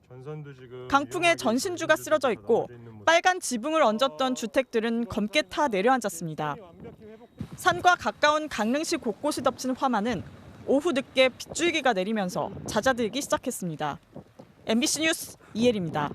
전선도 지금 강풍에 전신주가 쓰러져 있고 빨간 지붕을 얹었던 주택들은 검게 타 내려앉았습니다. 산과 가까운 강릉시 곳곳이 덮친 화마는 오후 늦게 빗줄기가 내리면서 잦아들기 시작했습니다. MBC 뉴스 이혜리입니다.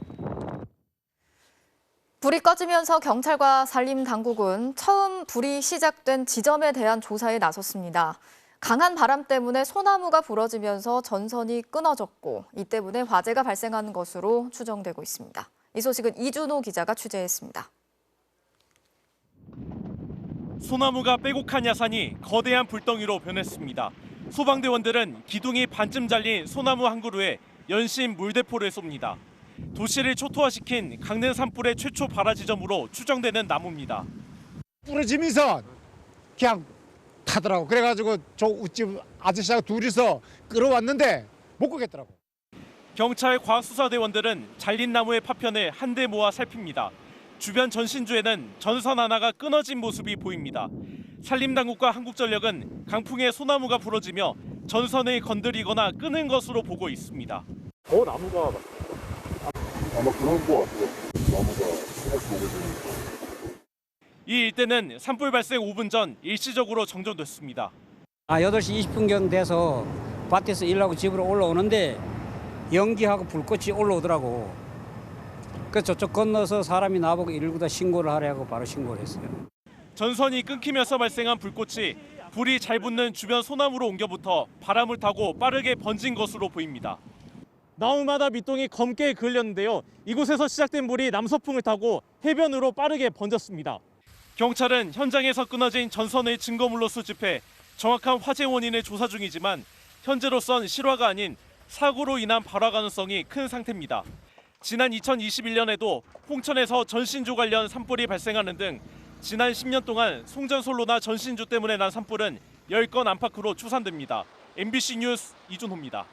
불이 꺼지면서 경찰과 산림당국은 처음 불이 시작된 지점에 대한 조사에 나섰습니다. 강한 바람 때문에 소나무가 부러지면서 전선이 끊어졌고 이 때문에 화재가 발생한 것으로 추정되고 있습니다. 이 소식은 이준호 기자가 취재했습니다. 소나무가 빼곡한 야산이 거대한 불덩이로 변했습니다. 소방대원들은 기둥이 반쯤 잘린 소나무 한 그루에 연신 물대포를 쏩니다. 도시를 초토화시킨 강릉 산불의 최초 발화 지점으로 추정되는 나무입니다. 부러지면서 그냥 타더라고. 그래가지고 저 우집 아저씨하고 둘이서 끌어왔는데 못 끄겠더라고. 경찰 과학수사대원들은 잘린 나무의 파편을 한데 모아 살핍니다. 주변 전신주에는 전선 하나가 끊어진 모습이 보입니다. 산림당국과 한국전력은 강풍에 소나무가 부러지며 전선을 건드리거나 끄는 것으로 보고 있습니다. 나무가 아마 그런 거 같아요. 나무가 하나씩 오게 이 일대는 산불 발생 5분 전 일시적으로 정전됐습니다. 8시 20분경 돼서 밭에서 일하고 집으로 올라오는데 연기하고 불꽃이 올라오더라고. 그래서 저쪽 건너서 사람이 나보고 119다 신고를 하라고 바로 신고를 했어요. 전선이 끊기면서 발생한 불꽃이 불이 잘 붙는 주변 소나무로 옮겨붙어 바람을 타고 빠르게 번진 것으로 보입니다. 나무마다 밑동이 검게 그을렸는데요. 이곳에서 시작된 불이 남서풍을 타고 해변으로 빠르게 번졌습니다. 경찰은 현장에서 끊어진 전선을 증거물로 수집해 정확한 화재 원인을 조사 중이지만 현재로선 실화가 아닌 사고로 인한 발화 가능성이 큰 상태입니다. 지난 2021년에도 홍천에서 전신주 관련 산불이 발생하는 등 지난 10년 동안 송전솔로나 전신주 때문에 난 산불은 10건 안팎으로 추산됩니다. MBC 뉴스 이준호입니다.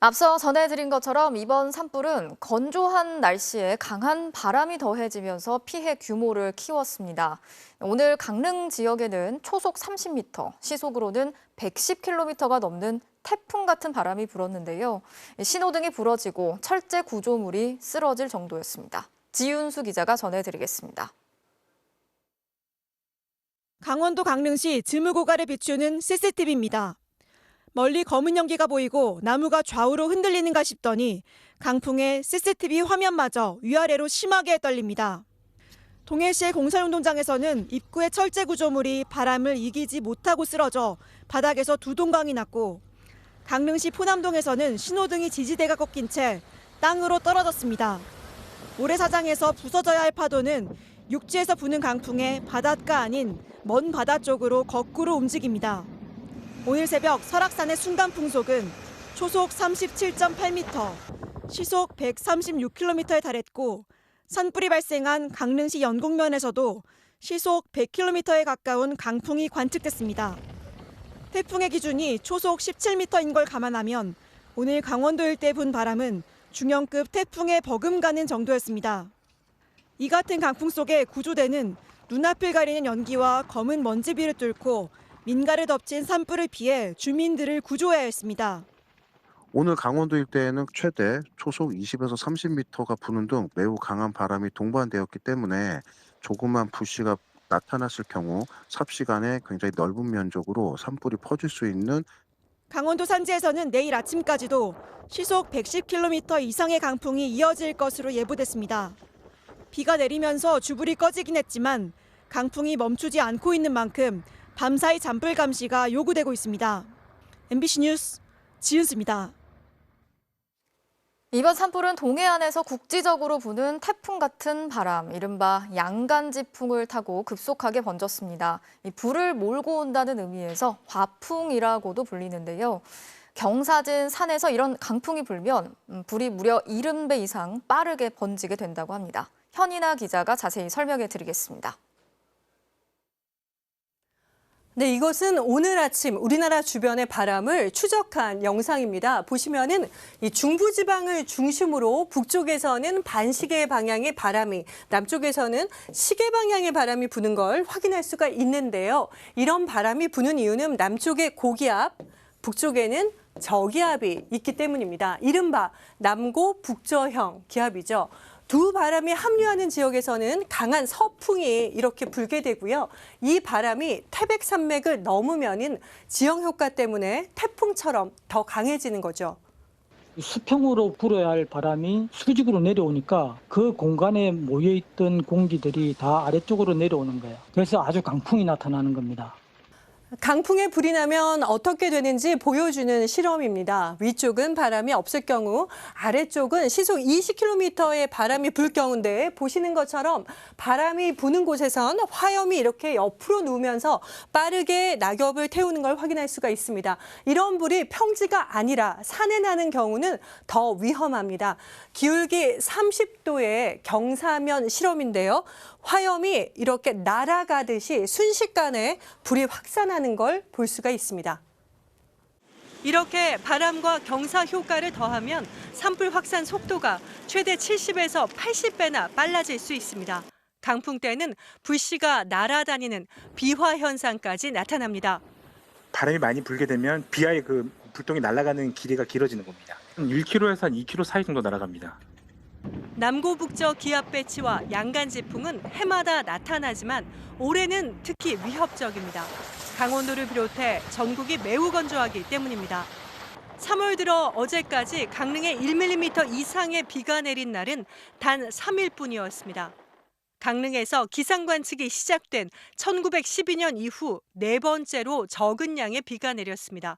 앞서 전해드린 것처럼 이번 산불은 건조한 날씨에 강한 바람이 더해지면서 피해 규모를 키웠습니다. 오늘 강릉 지역에는 초속 30m, 시속으로는 110km가 넘는 태풍 같은 바람이 불었는데요. 신호등이 부러지고 철제 구조물이 쓰러질 정도였습니다. 지윤수 기자가 전해드리겠습니다. 강원도 강릉시 즈무고가를 비추는 CCTV입니다. 멀리 검은 연기가 보이고 나무가 좌우로 흔들리는가 싶더니 강풍에 CCTV 화면마저 위아래로 심하게 떨립니다. 동해시의 공사운동장에서는 입구의 철제 구조물이 바람을 이기지 못하고 쓰러져 바닥에서 두 동강이 났고 강릉시 포남동에서는 신호등이 지지대가 꺾인 채 땅으로 떨어졌습니다. 모래사장에서 부서져야 할 파도는 육지에서 부는 강풍에 바닷가 아닌 먼 바다 쪽으로 거꾸로 움직입니다. 오늘 새벽 설악산의 순간 풍속은 초속 37.8m, 시속 136km에 달했고 산불이 발생한 강릉시 연곡면에서도 시속 100km에 가까운 강풍이 관측됐습니다. 태풍의 기준이 초속 17m인 걸 감안하면 오늘 강원도 일대 분 바람은 중형급 태풍에 버금가는 정도였습니다. 이 같은 강풍 속에 구조대는 눈앞을 가리는 연기와 검은 먼지비를 뚫고 민가를 덮친 산불을 피해 주민들을 구조해야 했습니다. 오늘 강원도 일대에는 최대 초속 20에서 30m가 부는 등 매우 강한 바람이 동반되었기 때문에 조그만 불씨가 나타났을 경우 삽시간에 굉장히 넓은 면적으로 산불이 퍼질 수 있는 강원도 산지에서는 내일 아침까지도 시속 110km 이상의 강풍이 이어질 것으로 예보됐습니다. 비가 내리면서 주불이 꺼지긴 했지만 강풍이 멈추지 않고 있는 만큼 밤사이 잔불 감시가 요구되고 있습니다. MBC 뉴스 지은수입니다. 이번 산불은 동해안에서 국지적으로 부는 태풍 같은 바람, 이른바 양간지풍을 타고 급속하게 번졌습니다. 이 불을 몰고 온다는 의미에서 화풍이라고도 불리는데요. 경사진 산에서 이런 강풍이 불면 불이 무려 70배 이상 빠르게 번지게 된다고 합니다. 현인아 기자가 자세히 설명해 드리겠습니다. 네, 이것은 오늘 아침 우리나라 주변의 바람을 추적한 영상입니다. 보시면은 이 중부지방을 중심으로 북쪽에서는 반시계 방향의 바람이, 남쪽에서는 시계 방향의 바람이 부는 걸 확인할 수가 있는데요. 이런 바람이 부는 이유는 남쪽에 고기압, 북쪽에는 저기압이 있기 때문입니다. 이른바 남고 북저형 기압이죠. 두 바람이 합류하는 지역에서는 강한 서풍이 이렇게 불게 되고요. 이 바람이 태백산맥을 넘으면은 지형 효과 때문에 태풍처럼 더 강해지는 거죠. 수평으로 불어야 할 바람이 수직으로 내려오니까 그 공간에 모여있던 공기들이 다 아래쪽으로 내려오는 거예요. 그래서 아주 강풍이 나타나는 겁니다. 강풍에 불이 나면 어떻게 되는지 보여주는 실험입니다. 위쪽은 바람이 없을 경우, 아래쪽은 시속 20km의 바람이 불 경우인데 보시는 것처럼 바람이 부는 곳에선 화염이 이렇게 옆으로 누우면서 빠르게 낙엽을 태우는 걸 확인할 수가 있습니다. 이런 불이 평지가 아니라 산에 나는 경우는 더 위험합니다. 기울기 30도의 경사면 실험인데요. 화염이 이렇게 날아가듯이 순식간에 불이 확산하는 걸 볼 수가 있습니다. 이렇게 바람과 경사 효과를 더하면 산불 확산 속도가 최대 70에서 80배나 빨라질 수 있습니다. 강풍 때는 불씨가 날아다니는 비화 현상까지 나타납니다. 바람이 많이 불게 되면 비와의 그 불똥이 날아가는 길이가 길어지는 겁니다. 1km에서 한 2km 사이 정도 날아갑니다. 남고북저 기압 배치와 양간지풍은 해마다 나타나지만 올해는 특히 위협적입니다. 강원도를 비롯해 전국이 매우 건조하기 때문입니다. 3월 들어 어제까지 강릉에 1mm 이상의 비가 내린 날은 단 3일뿐이었습니다. 강릉에서 기상 관측이 시작된 1912년 이후 네 번째로 적은 양의 비가 내렸습니다.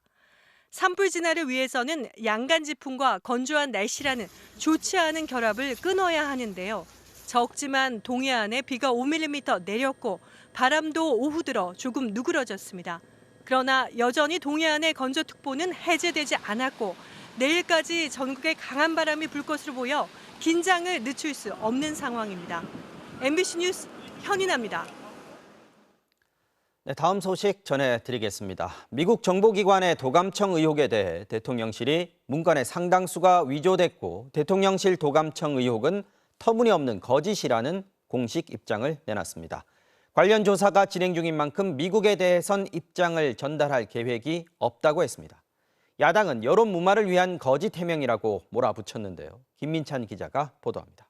산불 진화를 위해서는 양간지풍과 건조한 날씨라는 좋지 않은 결합을 끊어야 하는데요. 적지만 동해안에 비가 5mm 내렸고 바람도 오후 들어 조금 누그러졌습니다. 그러나 여전히 동해안의 건조특보는 해제되지 않았고 내일까지 전국에 강한 바람이 불 것으로 보여 긴장을 늦출 수 없는 상황입니다. MBC 뉴스 현인아입니다. 네, 다음 소식 전해드리겠습니다. 미국 정보기관의 도감청 의혹에 대해 대통령실이 문건의 상당수가 위조됐고 대통령실 도감청 의혹은 터무니없는 거짓이라는 공식 입장을 내놨습니다. 관련 조사가 진행 중인 만큼 미국에 대해선 입장을 전달할 계획이 없다고 했습니다. 야당은 여론 무마를 위한 거짓 해명이라고 몰아붙였는데요. 김민찬 기자가 보도합니다.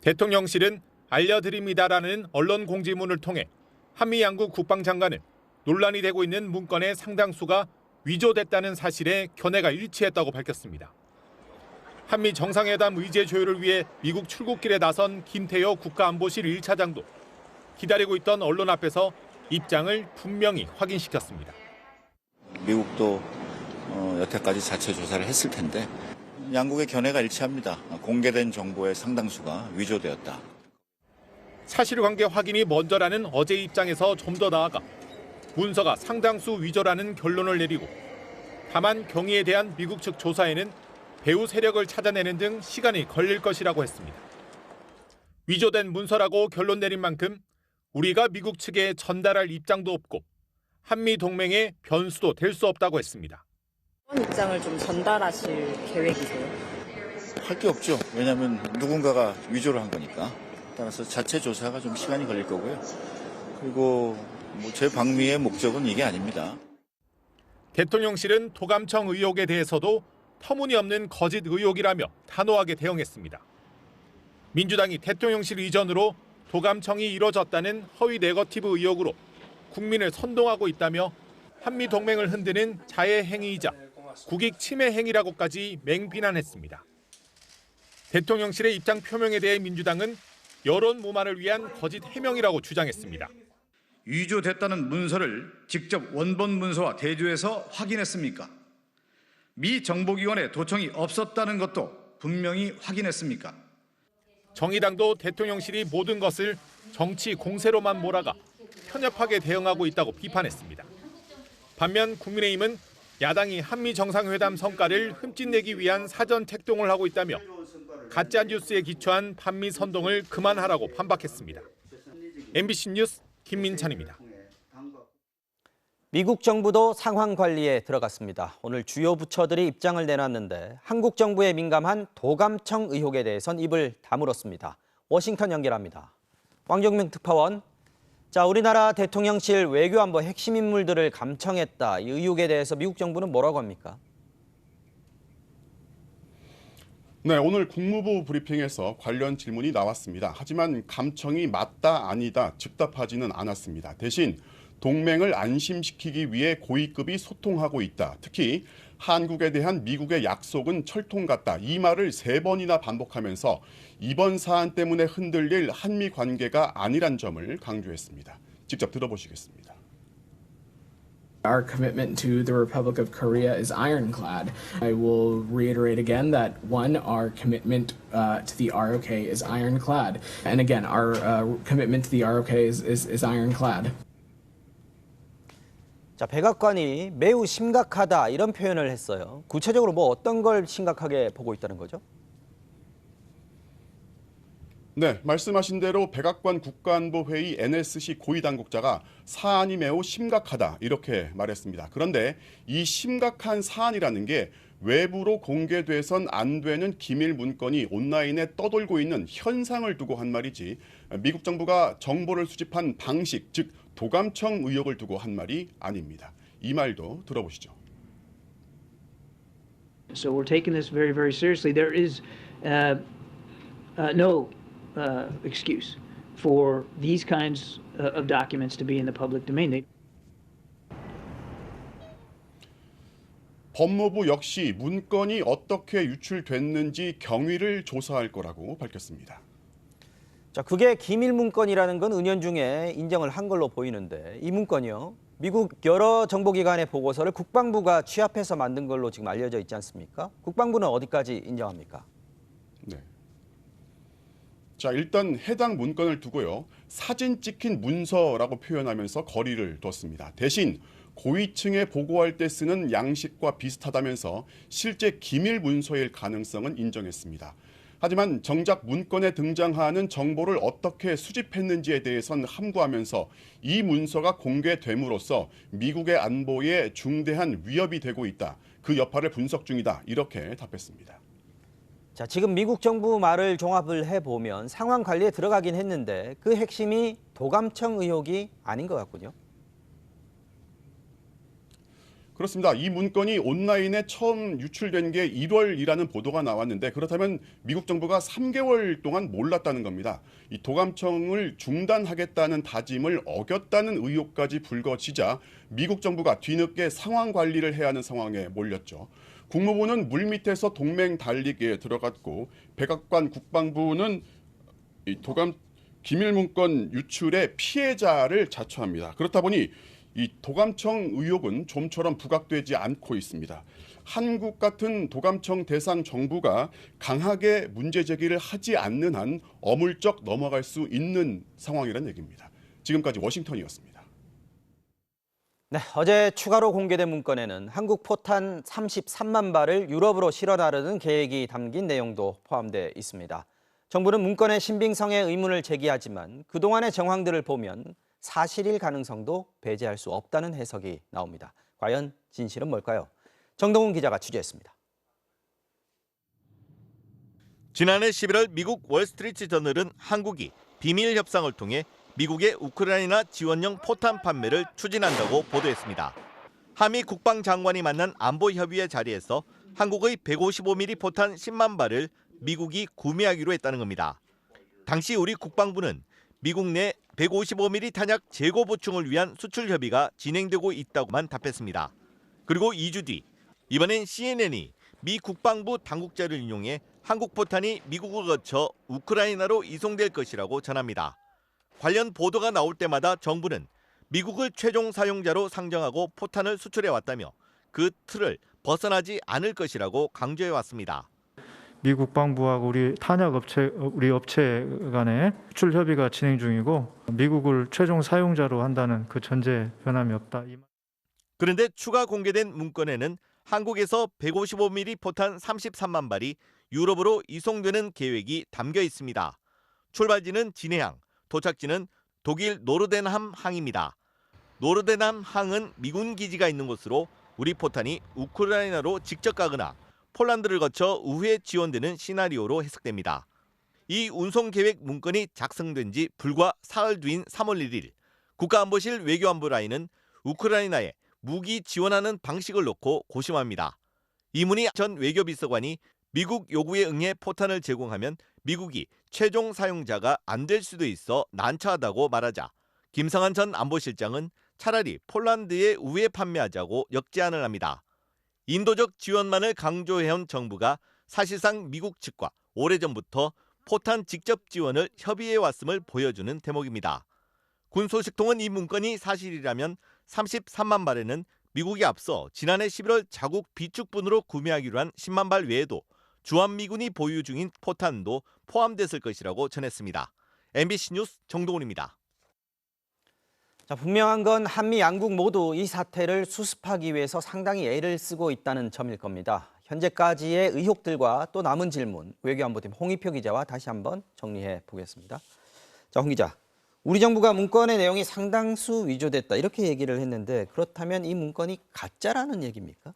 대통령실은 알려드립니다라는 언론 공지문을 통해 한미 양국 국방장관은 논란이 되고 있는 문건의 상당수가 위조됐다는 사실에 견해가 일치했다고 밝혔습니다. 한미 정상회담 의제 조율을 위해 미국 출국길에 나선 김태효 국가안보실 1차장도 기다리고 있던 언론 앞에서 입장을 분명히 확인시켰습니다. 미국도 여태까지 자체 조사를 했을 텐데 양국의 견해가 일치합니다. 공개된 정보의 상당수가 위조되었다. 사실관계 확인이 먼저라는 어제 입장에서 좀 더 나아가 문서가 상당수 위조라는 결론을 내리고 다만 경위에 대한 미국 측 조사에는 배후 세력을 찾아내는 등 시간이 걸릴 것이라고 했습니다. 위조된 문서라고 결론 내린 만큼 우리가 미국 측에 전달할 입장도 없고 한미 동맹의 변수도 될 수 없다고 했습니다. 어떤 입장을 좀 전달하실 계획이세요? 할 게 없죠. 왜냐하면 누군가가 위조를 한 거니까. 따라서 자체 조사가 좀 시간이 걸릴 거고요. 그리고 제 방미의 목적은 이게 아닙니다. 대통령실은 도감청 의혹에 대해서도 터무니없는 거짓 의혹이라며 단호하게 대응했습니다. 민주당이 대통령실 이전으로 도감청이 이뤄졌다는 허위 네거티브 의혹으로 국민을 선동하고 있다며 한미 동맹을 흔드는 자해 행위이자 국익 침해 행위라고까지 맹비난했습니다. 대통령실의 입장 표명에 대해 민주당은 여론 무마를 위한 거짓 해명이라고 주장했습니다. 위조됐다는 문서를 직접 원본 문서와 대조해서 확인했습니까? 미 정보기관에 도청이 없었다는 것도 분명히 확인했습니까? 정의당도 대통령실이 모든 것을 정치 공세로만 몰아가 편협하게 대응하고 있다고 비판했습니다. 반면 국민의힘은 야당이 한미 정상회담 성과를 흠집내기 위한 사전 택동을 하고 있다며 가짜 뉴스에 기초한 반미 선동을 그만하라고 반박했습니다. MBC 뉴스 김민찬입니다. 미국 정부도 상황 관리에 들어갔습니다. 오늘 주요 부처들이 입장을 내놨는데 한국 정부에 민감한 도감청 의혹에 대해선 입을 다물었습니다. 워싱턴 연결합니다. 왕정명 특파원. 자, 우리나라 대통령실 외교안보 핵심 인물들을 감청했다. 이 의혹에 대해서 미국 정부는 뭐라고 합니까? 네, 오늘 국무부 브리핑에서 관련 질문이 나왔습니다. 하지만 감청이 맞다 아니다 즉답하지는 않았습니다. 대신 동맹을 안심시키기 위해 고위급이 소통하고 있다. 특히 한국에 대한 미국의 약속은 철통 같다. 이 말을 3번이나 반복하면서 이번 사안 때문에 흔들릴 한미 관계가 아니란 점을 강조했습니다. 직접 들어보시겠습니다. Our commitment to the Republic of Korea is ironclad. I will reiterate again that one, our commitment to the ROK is ironclad. And again, our commitment to the ROK is ironclad. 자, 백악관이 매우 심각하다 이런 표현을 했어요. 구체적으로 뭐 어떤 걸 심각하게 보고 있다는 거죠? 네, 말씀하신 대로 백악관 국가안보회의 NSC 고위 당국자가 사안이 매우 심각하다 이렇게 말했습니다. 그런데 이 심각한 사안이라는 게 외부로 공개돼선 안 되는 기밀 문건이 온라인에 떠돌고 있는 현상을 두고 한 말이지 미국 정부가 정보를 수집한 방식, 즉 도감청 의혹을 두고 한 말이 아닙니다. 이 말도 들어보시죠. So we're taking this very, very seriously. There is no excuse for these kinds of documents to be in the public domain. 법무부 역시 문건이 어떻게 유출됐는지 경위를 조사할 거라고 밝혔습니다. 자, 그게 기밀 문건이라는 건 은연중에 인정을 한 걸로 보이는데 이 문건이요. 미국 여러 정보기관의 보고서를 국방부가 취합해서 만든 걸로 지금 알려져 있지 않습니까? 국방부는 어디까지 인정합니까? 네. 자, 일단 해당 문건을 두고요. 사진 찍힌 문서라고 표현하면서 거리를 뒀습니다. 대신 고위층에 보고할 때 쓰는 양식과 비슷하다면서 실제 기밀 문서일 가능성은 인정했습니다. 하지만 정작 문건에 등장하는 정보를 어떻게 수집했는지에 대해선 함구하면서 이 문서가 공개됨으로써 미국의 안보에 중대한 위협이 되고 있다. 그 여파를 분석 중이다. 이렇게 답했습니다. 자, 지금 미국 정부 말을 종합을 해보면 상황 관리에 들어가긴 했는데 그 핵심이 도감청 의혹이 아닌 것 같군요. 그렇습니다. 이 문건이 온라인에 처음 유출된 게 1월이라는 보도가 나왔는데 그렇다면 미국 정부가 3개월 동안 몰랐다는 겁니다. 이 도감청을 중단하겠다는 다짐을 어겼다는 의혹까지 불거지자 미국 정부가 뒤늦게 상황 관리를 해야 하는 상황에 몰렸죠. 국무부는 물밑에서 동맹 달리기에 들어갔고 백악관 국방부는 이 기밀 문건 유출의 피해자를 자처합니다. 그렇다 보니 이 도감청 의혹은 좀처럼 부각되지 않고 있습니다. 한국 같은 도감청 대상 정부가 강하게 문제 제기를 하지 않는 한 어물쩍 넘어갈 수 있는 상황이라는 얘기입니다. 지금까지 워싱턴이었습니다. 네, 어제 추가로 공개된 문건에는 한국 포탄 33만 발을 유럽으로 실어 나르는 계획이 담긴 내용도 포함되어 있습니다. 정부는 문건의 신빙성에 의문을 제기하지만 그동안의 정황들을 보면 사실일 가능성도 배제할 수 없다는 해석이 나옵니다. 과연 진실은 뭘까요? 정동훈 기자가 취재했습니다. 지난해 11월 미국 월스트리트 저널은 한국이 비밀 협상을 통해 미국의 우크라이나 지원용 포탄 판매를 추진한다고 보도했습니다. 한미 국방장관이 만난 안보협의회 자리에서 한국의 155mm 포탄 10만 발을 미국이 구매하기로 했다는 겁니다. 당시 우리 국방부는 미국 내 155mm 탄약 재고 보충을 위한 수출 협의가 진행되고 있다고만 답했습니다. 그리고 2주 뒤 이번엔 CNN이 미 국방부 당국자를 인용해 한국 포탄이 미국을 거쳐 우크라이나로 이송될 것이라고 전합니다. 관련 보도가 나올 때마다 정부는 미국을 최종 사용자로 상정하고 포탄을 수출해 왔다며 그 틀을 벗어나지 않을 것이라고 강조해 왔습니다. 미 국방부하고 우리 업체 간에 수출 협의가 진행 중이고 미국을 최종 사용자로 한다는 그 전제 변함이 없다. 그런데 추가 공개된 문건에는 한국에서 155mm 포탄 33만 발이 유럽으로 이송되는 계획이 담겨 있습니다. 출발지는 진해항, 도착지는 독일 노르덴함 항입니다. 노르덴함 항은 미군 기지가 있는 곳으로 우리 포탄이 우크라이나로 직접 가거나 폴란드를 거쳐 우회 지원되는 시나리오로 해석됩니다. 이 운송 계획 문건이 작성된 지 불과 사흘 뒤인 3월 1일 국가안보실 외교안보 라인은 우크라이나에 무기 지원하는 방식을 놓고 고심합니다. 이문희 전 외교비서관이 미국 요구에 응해 포탄을 제공하면 미국이 최종 사용자가 안 될 수도 있어 난처하다고 말하자 김성한 전 안보실장은 차라리 폴란드에 우회 판매하자고 역제안을 합니다. 인도적 지원만을 강조해온 정부가 사실상 미국 측과 오래전부터 포탄 직접 지원을 협의해왔음을 보여주는 대목입니다. 군 소식통은 이 문건이 사실이라면 33만 발에는 미국이 앞서 지난해 11월 자국 비축분으로 구매하기로 한 10만 발 외에도 주한미군이 보유 중인 포탄도 포함됐을 것이라고 전했습니다. MBC 뉴스 정동훈입니다. 자, 분명한 건 한미 양국 모두 이 사태를 수습하기 위해서 상당히 애를 쓰고 있다는 점일 겁니다. 현재까지의 의혹들과 또 남은 질문, 외교안보팀 홍익표 기자와 다시 한번 정리해 보겠습니다. 자, 홍 기자, 우리 정부가 문건의 내용이 상당수 위조됐다 이렇게 얘기를 했는데 그렇다면 이 문건이 가짜라는 얘기입니까?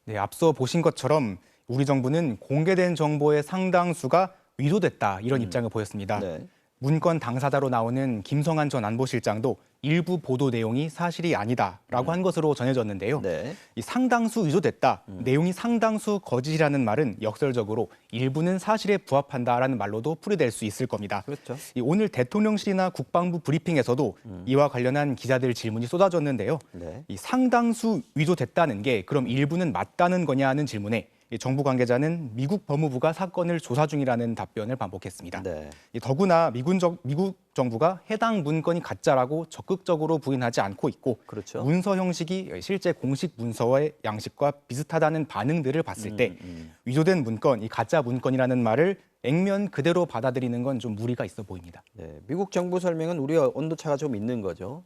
네, 앞서 보신 것처럼 우리 정부는 공개된 정보의 상당수가 위조됐다 이런 입장을 보였습니다. 네. 문건 당사자로 나오는 김성한 전 안보실장도 일부 보도 내용이 사실이 아니다라고 한 것으로 전해졌는데요. 네. 이 상당수 위조됐다, 내용이 상당수 거짓이라는 말은 역설적으로 일부는 사실에 부합한다라는 말로도 풀이될 수 있을 겁니다. 그렇죠. 오늘 대통령실이나 국방부 브리핑에서도 이와 관련한 기자들 질문이 쏟아졌는데요. 네. 이 상당수 위조됐다는 게 그럼 일부는 맞다는 거냐 하는 질문에 정부 관계자는 미국 법무부가 사건을 조사 중이라는 답변을 반복했습니다. 네. 더구나 미국 정부가 해당 문건이 가짜라고 적극적으로 부인하지 않고 있고 그렇죠. 문서 형식이 실제 공식 문서의 양식과 비슷하다는 반응들을 봤을 때 위조된 문건, 이 가짜 문건이라는 말을 액면 그대로 받아들이는 건 좀 무리가 있어 보입니다. 네, 미국 정부 설명은 우리와 온도차가 좀 있는 거죠.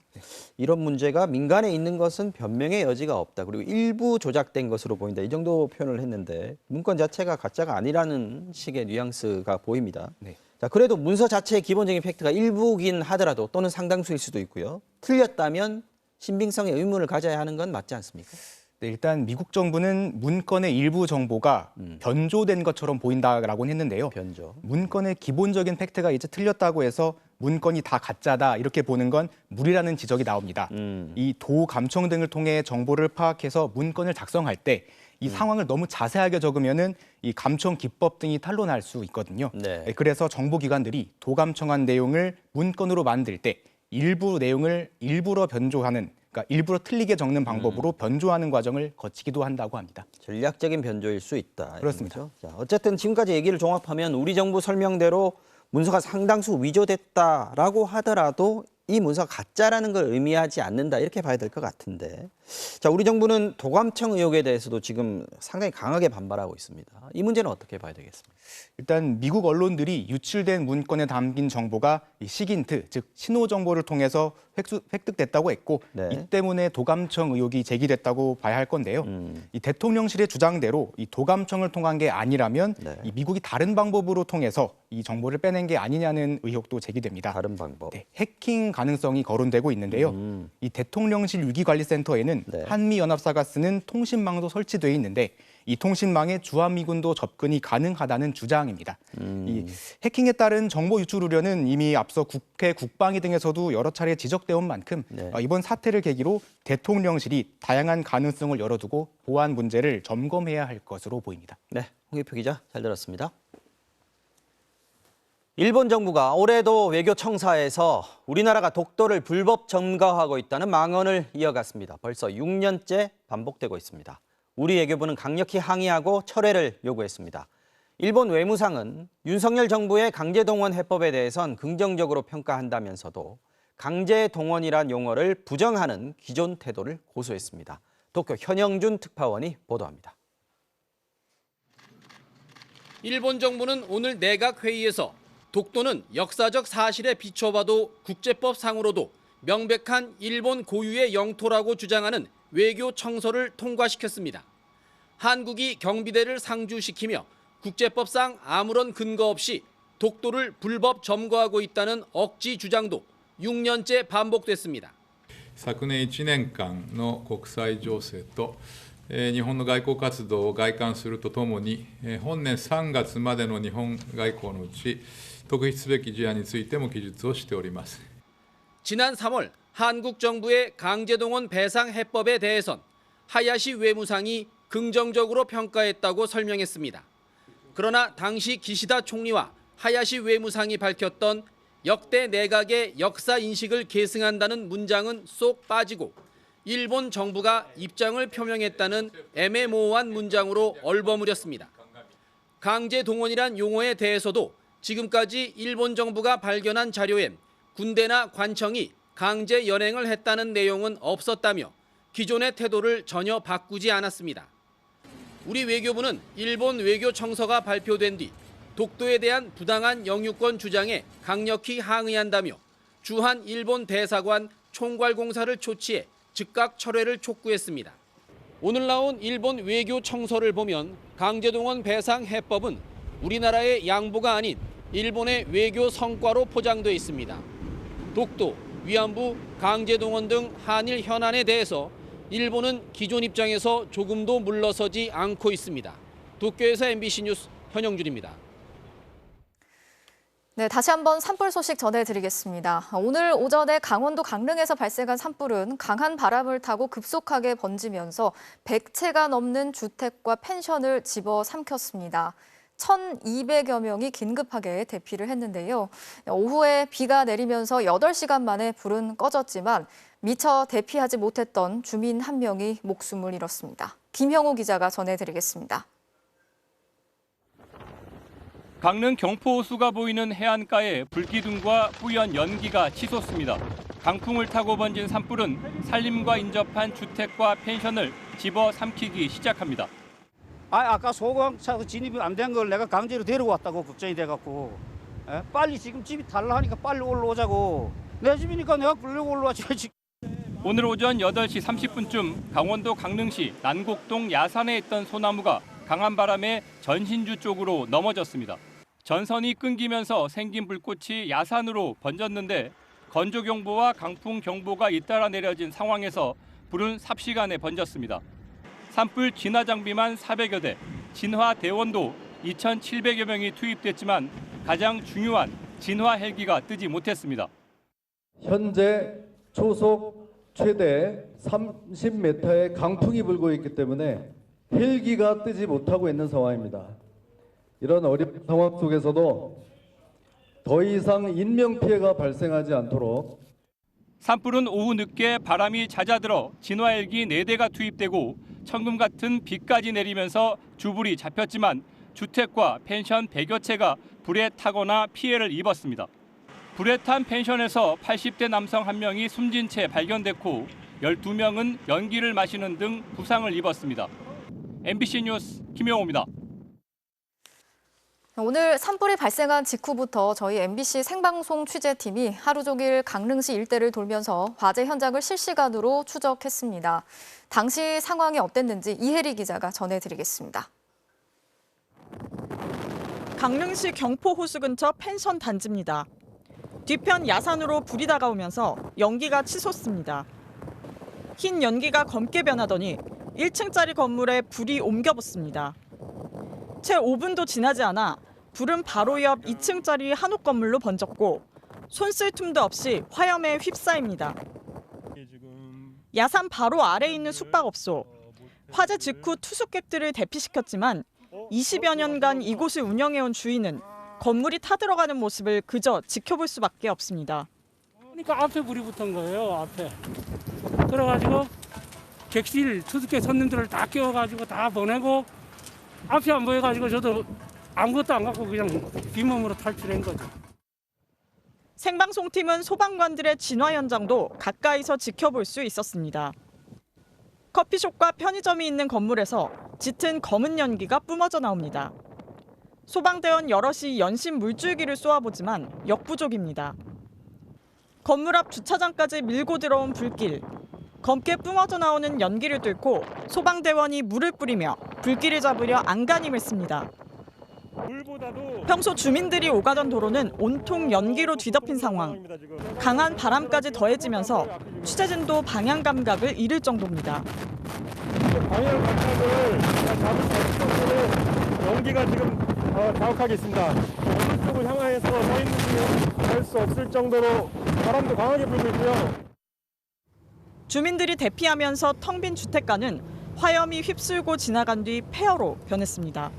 이런 문제가 민간에 있는 것은 변명의 여지가 없다. 그리고 일부 조작된 것으로 보인다. 이 정도 표현을 했는데 문건 자체가 가짜가 아니라는 식의 뉘앙스가 보입니다. 네. 자, 그래도 문서 자체의 기본적인 팩트가 일부긴 하더라도 또는 상당수일 수도 있고요. 틀렸다면 신빙성의 의문을 가져야 하는 건 맞지 않습니까? 네, 일단 미국 정부는 문건의 일부 정보가 변조된 것처럼 보인다라고는 했는데요. 변조. 문건의 기본적인 팩트가 이제 틀렸다고 해서 문건이 다 가짜다 이렇게 보는 건 무리라는 지적이 나옵니다. 이 도 감청 등을 통해 정보를 파악해서 문건을 작성할 때 이 상황을 너무 자세하게 적으면은 이 감청 기법 등이 탄로날 수 있거든요. 네. 그래서 정보기관들이 도 감청한 내용을 문건으로 만들 때 일부 내용을 일부러 변조하는, 그러니까 일부러 틀리게 적는 방법으로 변조하는 과정을 거치기도 한다고 합니다. 전략적인 변조일 수 있다. 그렇습니다. 자, 어쨌든 지금까지 얘기를 종합하면 우리 정부 설명대로 문서가 상당수 위조됐다라고 하더라도 이 문서가 가짜라는 걸 의미하지 않는다 이렇게 봐야 될 것 같은데, 자, 우리 정부는 도감청 의혹에 대해서도 지금 상당히 강하게 반발하고 있습니다. 이 문제는 어떻게 봐야 되겠습니까? 일단 미국 언론들이 유출된 문건에 담긴 정보가 이 시긴트, 즉 신호 정보를 통해서 획득됐다고 했고 네. 이 때문에 도감청 의혹이 제기됐다고 봐야 할 건데요. 이 대통령실의 주장대로 이 도감청을 통한 게 아니라면 네. 이 미국이 다른 방법으로 통해서 이 정보를 빼낸 게 아니냐는 의혹도 제기됩니다. 다른 방법. 네, 해킹 가능성이 거론되고 있는데요. 이 대통령실 위기관리센터에는 네. 한미연합사가 쓰는 통신망도 설치돼 있는데 이 통신망에 주한미군도 접근이 가능하다는 주장입니다. 이 해킹에 따른 정보 유출 우려는 이미 앞서 국회 국방위 등에서도 여러 차례 지적되어 온 만큼 네. 이번 사태를 계기로 대통령실이 다양한 가능성을 열어두고 보안 문제를 점검해야 할 것으로 보입니다. 네, 홍익표 기자 잘 들었습니다. 일본 정부가 올해도 외교청사에서 우리나라가 독도를 불법 점거하고 있다는 망언을 이어갔습니다. 벌써 6년째 반복되고 있습니다. 우리 외교부는 강력히 항의하고 철회를 요구했습니다. 일본 외무상은 윤석열 정부의 강제동원 해법에 대해선 긍정적으로 평가한다면서도 강제동원이란 용어를 부정하는 기존 태도를 고수했습니다. 도쿄 현영준 특파원이 보도합니다. 일본 정부는 오늘 내각 회의에서 독도는 역사적 사실에 비춰봐도 국제법상으로도 명백한 일본 고유의 영토라고 주장하는 외교 청서를 통과시켰습니다. 한국이 경비대를 상주시키며 국제법상 아무런 근거 없이 독도를 불법 점거하고 있다는 억지 주장도 6년째 반복됐습니다. 昨年1年間の国際情勢と日本の外交活動を概観するとともに本年3月までの日本外交のうち特筆すべき事案についても記述をしております。 지난 3월 한국 정부의 강제동원 배상 해법에 대해선 하야시 외무상이 긍정적으로 평가했다고 설명했습니다. 그러나 당시 기시다 총리와 하야시 외무상이 밝혔던 역대 내각의 역사 인식을 계승한다는 문장은 쏙 빠지고 일본 정부가 입장을 표명했다는 애매모호한 문장으로 얼버무렸습니다. 강제동원이란 용어에 대해서도 지금까지 일본 정부가 발견한 자료엔 군대나 관청이 강제 연행을 했다는 내용은 없었다며 기존의 태도를 전혀 바꾸지 않았습니다. 우리 외교부는 일본 외교청서가 발표된 뒤 독도에 대한 부당한 영유권 주장에 강력히 항의한다며 주한 일본 대사관 총괄공사를 초치해 즉각 철회를 촉구했습니다. 오늘 나온 일본 외교청서를 보면 강제동원 배상 해법은 우리나라의 양보가 아닌 일본의 외교 성과로 포장돼 있습니다. 독도, 위안부, 강제동원 등 한일 현안에 대해서 일본은 기존 입장에서 조금도 물러서지 않고 있습니다. 도쿄에서 MBC 뉴스 현영준입니다. 네, 다시 한번 산불 소식 전해드리겠습니다. 오늘 오전에 강원도 강릉에서 발생한 산불은 강한 바람을 타고 급속하게 번지면서 100채가 넘는 주택과 펜션을 집어삼켰습니다. 1,200여 명이 긴급하게 대피를 했는데요. 오후에 비가 내리면서 8시간 만에 불은 꺼졌지만 미처 대피하지 못했던 주민 한 명이 목숨을 잃었습니다. 김형우 기자가 전해드리겠습니다. 강릉 경포 호수가 보이는 해안가에 불기둥과 뿌연 연기가 치솟습니다. 강풍을 타고 번진 산불은 산림과 인접한 주택과 펜션을 집어삼키기 시작합니다. 아까 소방차 진입이 안 된 걸 내가 강제로 데려왔다고 걱정이 돼갖고 빨리 지금 집이 달라 하니까 빨리 올라오자고. 내 집이니까 내가 끌려고 올라와야지. 오늘 오전 8시 30분쯤 강원도 강릉시 난곡동 야산에 있던 소나무가 강한 바람에 전신주 쪽으로 넘어졌습니다. 전선이 끊기면서 생긴 불꽃이 야산으로 번졌는데 건조경보와 강풍경보가 잇따라 내려진 상황에서 불은 삽시간에 번졌습니다. 산불 진화 장비만 400여 대, 진화 대원도 2,700여 명이 투입됐지만 가장 중요한 진화 헬기가 뜨지 못했습니다. 현재 초속 최대 30m의 강풍이 불고 있기 때문에 헬기가 뜨지 못하고 있는 상황입니다. 이런 어려운 상황 속에서도 더 이상 인명피해가 발생하지 않도록 산불은 오후 늦게 바람이 잦아들어 진화 헬기 4대가 투입되고 천금 같은 비까지 내리면서 주불이 잡혔지만 주택과 펜션 100여 채가 불에 타거나 피해를 입었습니다. 불에 탄 펜션에서 80대 남성 1명이 숨진 채 발견됐고 12명은 연기를 마시는 등 부상을 입었습니다. MBC 뉴스 김영호입니다. 오늘 산불이 발생한 직후부터 저희 MBC 생방송 취재팀이 하루 종일 강릉시 일대를 돌면서 화재 현장을 실시간으로 추적했습니다. 당시 상황이 어땠는지 이혜리 기자가 전해드리겠습니다. 강릉시 경포 호수 근처 펜션 단지입니다. 뒤편 야산으로 불이 다가오면서 연기가 치솟습니다. 흰 연기가 검게 변하더니 1층짜리 건물에 불이 옮겨붙습니다. 채 5분도 지나지 않아 불은 바로 옆 2층짜리 한옥 건물로 번졌고 손쓸 틈도 없이 화염에 휩싸입니다. 야산 바로 아래에 있는 숙박업소. 화재 직후 투숙객들을 대피시켰지만 20여 년간 이곳을 운영해온 주인은 건물이 타들어가는 모습을 그저 지켜볼 수밖에 없습니다. 그러니까 앞에 불이 붙은 거예요, 앞에. 그래가지고 객실 투숙객 손님들을 다 깨워가지고 다 보내고 앞이 안 보여가지고 저도 아무것도 안 갖고 그냥 뒷몸으로 탈출한 거죠. 생방송팀은 소방관들의 진화 현장도 가까이서 지켜볼 수 있었습니다. 커피숍과 편의점이 있는 건물에서 짙은 검은 연기가 뿜어져 나옵니다. 소방대원 여럿이 연신 물줄기를 쏘아보지만 역부족입니다. 건물 앞 주차장까지 밀고 들어온 불길. 검게 뿜어져 나오는 연기를 뚫고 소방대원이 물을 뿌리며 불길을 잡으려 안간힘을 씁니다. 평소 주민들이 오가던 도로는 온통 연기로 뒤덮인 상황. 강한 바람까지 더해지면서 취재진도 방향 감각을 잃을 정도입니다. 방향 감각을 잡을 수 없을 정도로 연기가 지금 자욱하게 있습니다. 어느 쪽을 향해서 서 있는지 알 수 없을 정도로 바람도 강하게 불고 있고요. 주민들이 대피하면서 텅 빈 주택가는 화염이 휩쓸고 지나간 뒤 폐허로 변했습니다.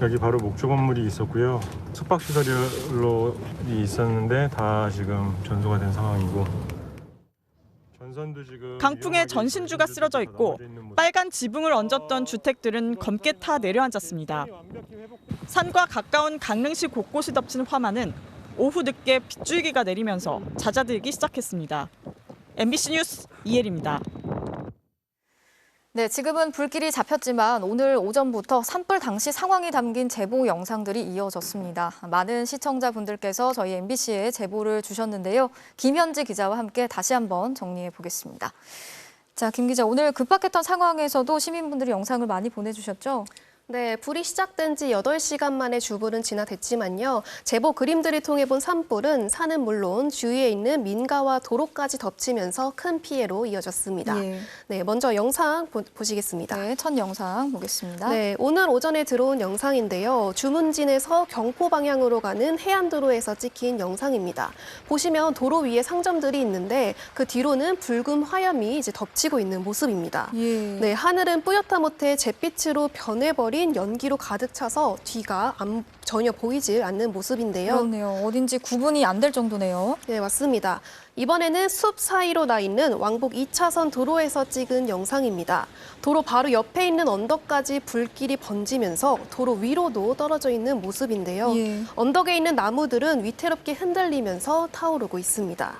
여기 바로 목조 건물이 있었고요. 숙박시설로 있었는데 다 지금 전소가 된 상황이고 전선도 지금 강풍에 전신주가 쓰러져 있고 빨간 지붕을 얹었던 주택들은 검게 타 내려앉았습니다. 산과 가까운 강릉시 곳곳이 덮친 화마는 오후 늦게 빗줄기가 내리면서 잦아들기 시작했습니다. MBC 뉴스 이혜리입니다. 네, 지금은 불길이 잡혔지만 오늘 오전부터 산불 당시 상황이 담긴 제보 영상들이 이어졌습니다. 많은 시청자분들께서 저희 MBC에 제보를 주셨는데요. 김현지 기자와 함께 다시 한번 정리해 보겠습니다. 자, 김 기자, 오늘 급박했던 상황에서도 시민분들이 영상을 많이 보내주셨죠? 네, 불이 시작된 지 8시간 만에 주불은 진화됐지만요. 제보 그림들을 통해 본 산불은 산은 물론 주위에 있는 민가와 도로까지 덮치면서 큰 피해로 이어졌습니다. 예. 네, 먼저 영상 보시겠습니다. 네, 첫 영상 보겠습니다. 네, 오늘 오전에 들어온 영상인데요. 주문진에서 경포 방향으로 가는 해안도로에서 찍힌 영상입니다. 보시면 도로 위에 상점들이 있는데 그 뒤로는 붉은 화염이 이제 덮치고 있는 모습입니다. 예. 네, 하늘은 뿌옇다 못해 잿빛으로 변해버린 연기로 가득 차서 뒤가 전혀 보이질 않는 모습인데요. 그렇네요. 어딘지 구분이 안 될 정도네요. 네, 맞습니다. 이번에는 숲 사이로 나 있는 왕복 2차선 도로에서 찍은 영상입니다. 도로 바로 옆에 있는 언덕까지 불길이 번지면서 도로 위로도 떨어져 있는 모습인데요. 예. 언덕에 있는 나무들은 위태롭게 흔들리면서 타오르고 있습니다.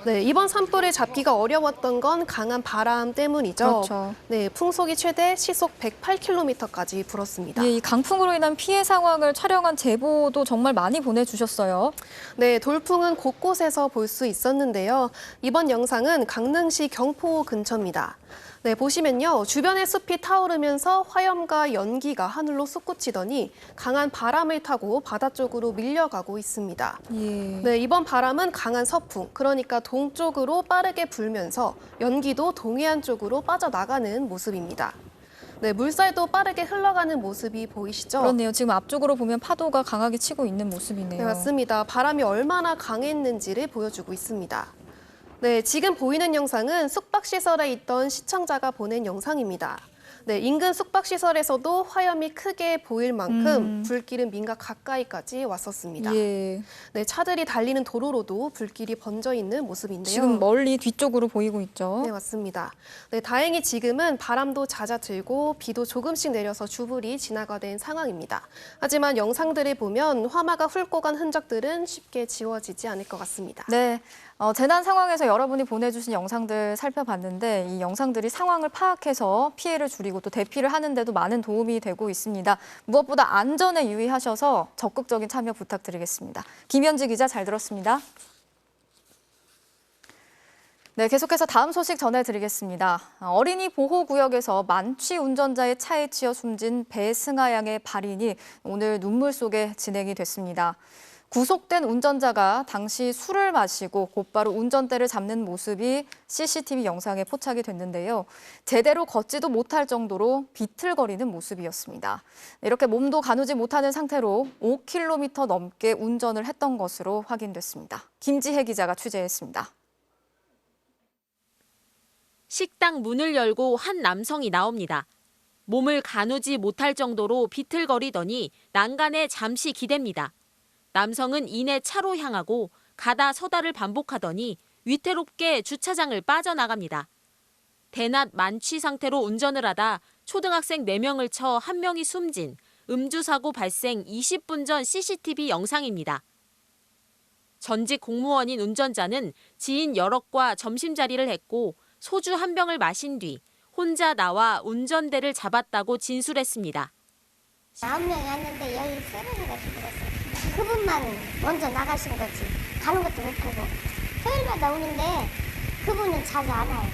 네, 이번 산불을 잡기가 어려웠던 건 강한 바람 때문이죠. 그렇죠. 네, 풍속이 최대 시속 108km까지 불었습니다. 예, 이 강풍으로 인한 피해 상황을 촬영한 제보도 정말 많이 보내주셨어요. 네, 돌풍은 곳곳에서 볼 수 있었는데요. 이번 영상은 강릉시 경포 근처입니다. 네, 보시면요. 주변의 숲이 타오르면서 화염과 연기가 하늘로 솟구치더니 강한 바람을 타고 바다 쪽으로 밀려가고 있습니다. 예. 네, 이번 바람은 강한 서풍, 그러니까 동쪽으로 빠르게 불면서 연기도 동해안 쪽으로 빠져나가는 모습입니다. 네, 물살도 빠르게 흘러가는 모습이 보이시죠? 그렇네요. 지금 앞쪽으로 보면 파도가 강하게 치고 있는 모습이네요. 네, 맞습니다. 바람이 얼마나 강했는지를 보여주고 있습니다. 네, 지금 보이는 영상은 숙박시설에 있던 시청자가 보낸 영상입니다. 네, 인근 숙박시설에서도 화염이 크게 보일 만큼 불길은 민가 가까이까지 왔었습니다. 예. 네, 차들이 달리는 도로로도 불길이 번져 있는 모습인데요. 지금 멀리 뒤쪽으로 보이고 있죠. 네, 맞습니다. 네, 다행히 지금은 바람도 잦아들고 비도 조금씩 내려서 주불이 진화가 된 상황입니다. 하지만 영상들을 보면 화마가 훑고 간 흔적들은 쉽게 지워지지 않을 것 같습니다. 네. 재난 상황에서 여러분이 보내주신 영상들 살펴봤는데 이 영상들이 상황을 파악해서 피해를 줄이고 또 대피를 하는 데도 많은 도움이 되고 있습니다. 무엇보다 안전에 유의하셔서 적극적인 참여 부탁드리겠습니다. 김현지 기자 잘 들었습니다. 네, 계속해서 다음 소식 전해드리겠습니다. 어린이 보호구역에서 만취 운전자의 차에 치여 숨진 배승아 양의 발인이 오늘 눈물 속에 진행이 됐습니다. 구속된 운전자가 당시 술을 마시고 곧바로 운전대를 잡는 모습이 CCTV 영상에 포착이 됐는데요. 제대로 걷지도 못할 정도로 비틀거리는 모습이었습니다. 이렇게 몸도 가누지 못하는 상태로 5km 넘게 운전을 했던 것으로 확인됐습니다. 김지혜 기자가 취재했습니다. 식당 문을 열고 한 남성이 나옵니다. 몸을 가누지 못할 정도로 비틀거리더니 난간에 잠시 기댑니다. 남성은 이내 차로 향하고 가다 서다를 반복하더니 위태롭게 주차장을 빠져나갑니다. 대낮 만취 상태로 운전을 하다 초등학생 4명을 쳐 1명이 숨진 음주사고 발생 20분 전 CCTV 영상입니다. 전직 공무원인 운전자는 지인 여럿과 점심자리를 했고 소주 1병을 마신 뒤 혼자 나와 운전대를 잡았다고 진술했습니다. 9명이 왔는데 여기 쓰러져가 죽었어요. 그분만 먼저 나가신 거지. 가는 것도 못 보고. 토요일마다 오는데 그분은 자주 안 와요.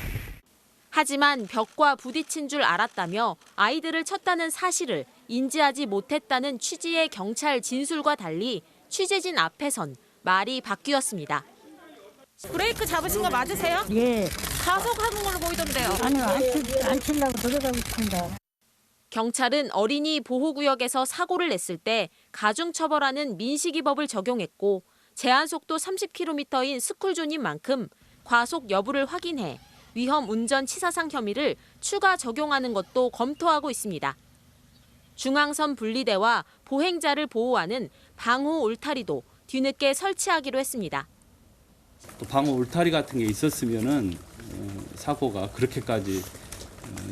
하지만 벽과 부딪힌 줄 알았다며 아이들을 쳤다는 사실을 인지하지 못했다는 취지의 경찰 진술과 달리 취재진 앞에선 말이 바뀌었습니다. 브레이크 잡으신 거 맞으세요? 예. 가속하는 걸로 보이던데요. 아니요, 안 치려고 들어가고 있습니다. 경찰은 어린이 보호구역에서 사고를 냈을 때 가중처벌하는 민식이법을 적용했고 제한속도 30km인 스쿨존인 만큼 과속 여부를 확인해 위험 운전 치사상 혐의를 추가 적용하는 것도 검토하고 있습니다. 중앙선 분리대와 보행자를 보호하는 방호 울타리도 뒤늦게 설치하기로 했습니다. 또 방호 울타리 같은 게 있었으면은 사고가 그렇게까지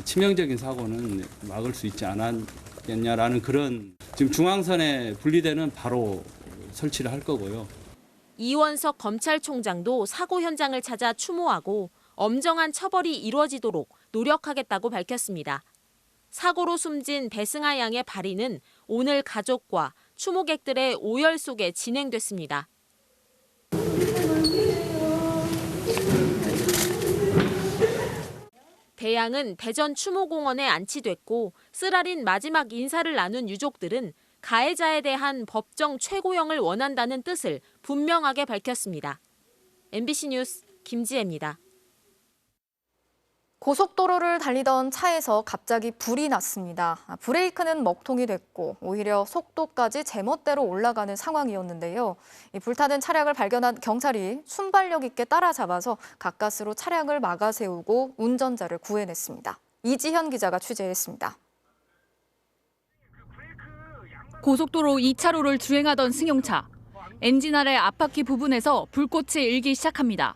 치명적인 사고는 막을 수 있지 않았겠냐라는 그런 지금 중앙선에 분리대는 바로 설치를 할 거고요. 이원석 검찰총장도 사고 현장을 찾아 추모하고 엄정한 처벌이 이루어지도록 노력하겠다고 밝혔습니다. 사고로 숨진 배승아 양의 발의는 오늘 가족과 추모객들의 오열 속에 진행됐습니다. 대양은 대전 추모공원에 안치됐고 쓰라린 마지막 인사를 나눈 유족들은 가해자에 대한 법정 최고형을 원한다는 뜻을 분명하게 밝혔습니다. MBC 뉴스 김지혜입니다. 고속도로를 달리던 차에서 갑자기 불이 났습니다. 브레이크는 먹통이 됐고 오히려 속도까지 제멋대로 올라가는 상황이었는데요. 이 불타는 차량을 발견한 경찰이 순발력 있게 따라잡아서 가까스로 차량을 막아 세우고 운전자를 구해냈습니다. 이지현 기자가 취재했습니다. 고속도로 2차로를 주행하던 승용차. 엔진 아래 앞바퀴 부분에서 불꽃이 일기 시작합니다.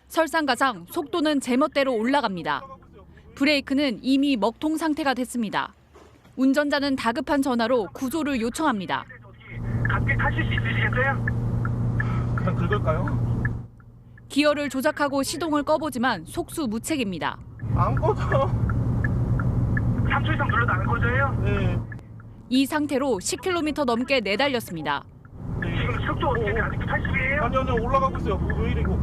설상가상 속도는 제멋대로 올라갑니다. 브레이크는 이미 먹통 상태가 됐습니다. 운전자는 다급한 전화로 구조를 요청합니다. 같이 타실 수 있으시겠어요? 그냥 긁을까요? 기어를 조작하고 시동을 꺼보지만 속수무책입니다. 안 꺼져. 3초 이상 눌러도 안 꺼져요? 네. 이 상태로 10km 넘게 내달렸습니다. 지금 속도 어떻게 돼? 아직도 80이에요? 아니요, 올라가고 있어요. 왜 이래, 이거.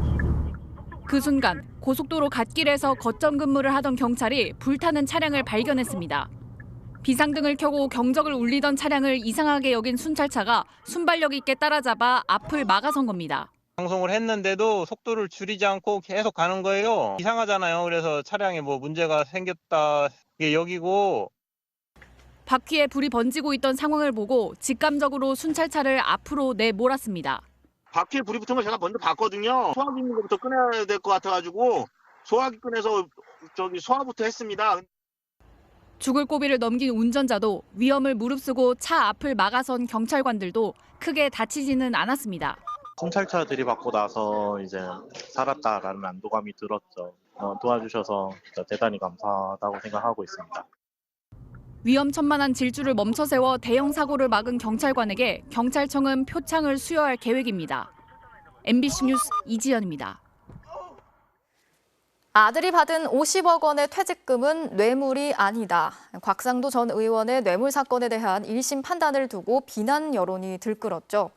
그 순간 고속도로 갓길에서 거점 근무를 하던 경찰이 불타는 차량을 발견했습니다. 비상등을 켜고 경적을 울리던 차량을 이상하게 여긴 순찰차가 순발력 있게 따라잡아 앞을 막아선 겁니다. 방송을 했는데도 속도를 줄이지 않고 계속 가는 거예요. 이상하잖아요. 그래서 차량에 뭐 문제가 생겼다 이게 여기고. 바퀴에 불이 번지고 있던 상황을 보고 직감적으로 순찰차를 앞으로 내몰았습니다. 바퀴에 불이 붙은 걸 제가 먼저 봤거든요. 소화기 있는 것부터 꺼내야 될 것 같아가지고 소화기 꺼내서 소화부터 했습니다. 죽을 고비를 넘긴 운전자도 위험을 무릅쓰고 차 앞을 막아선 경찰관들도 크게 다치지는 않았습니다. 순찰차 들이받고 나서 이제 살았다라는 안도감이 들었죠. 도와주셔서 진짜 대단히 감사하다고 생각하고 있습니다. 위험천만한 질주를 멈춰 세워 대형 사고를 막은 경찰관에게 경찰청은 표창을 수여할 계획입니다. MBC 뉴스 이지연입니다. 아들이 받은 50억 원의 퇴직금은 뇌물이 아니다. 곽상도 전 의원의 뇌물 사건에 대한 1심 판단을 두고 비난 여론이 들끓었죠.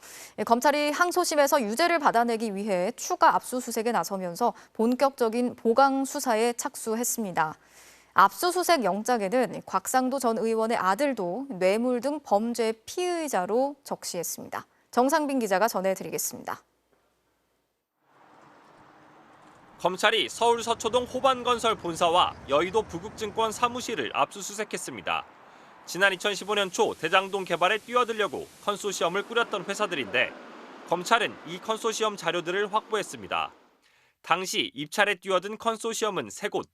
검찰이 항소심에서 유죄를 받아내기 위해 추가 압수수색에 나서면서 본격적인 보강 수사에 착수했습니다. 압수수색 영장에는 곽상도 전 의원의 아들도 뇌물 등 범죄 피의자로 적시했습니다. 정상빈 기자가 전해드리겠습니다. 검찰이 서울 서초동 호반건설 본사와 여의도 부국증권 사무실을 압수수색했습니다. 지난 2015년 초 대장동 개발에 뛰어들려고 컨소시엄을 꾸렸던 회사들인데 검찰은 이 컨소시엄 자료들을 확보했습니다. 당시 입찰에 뛰어든 컨소시엄은 3곳,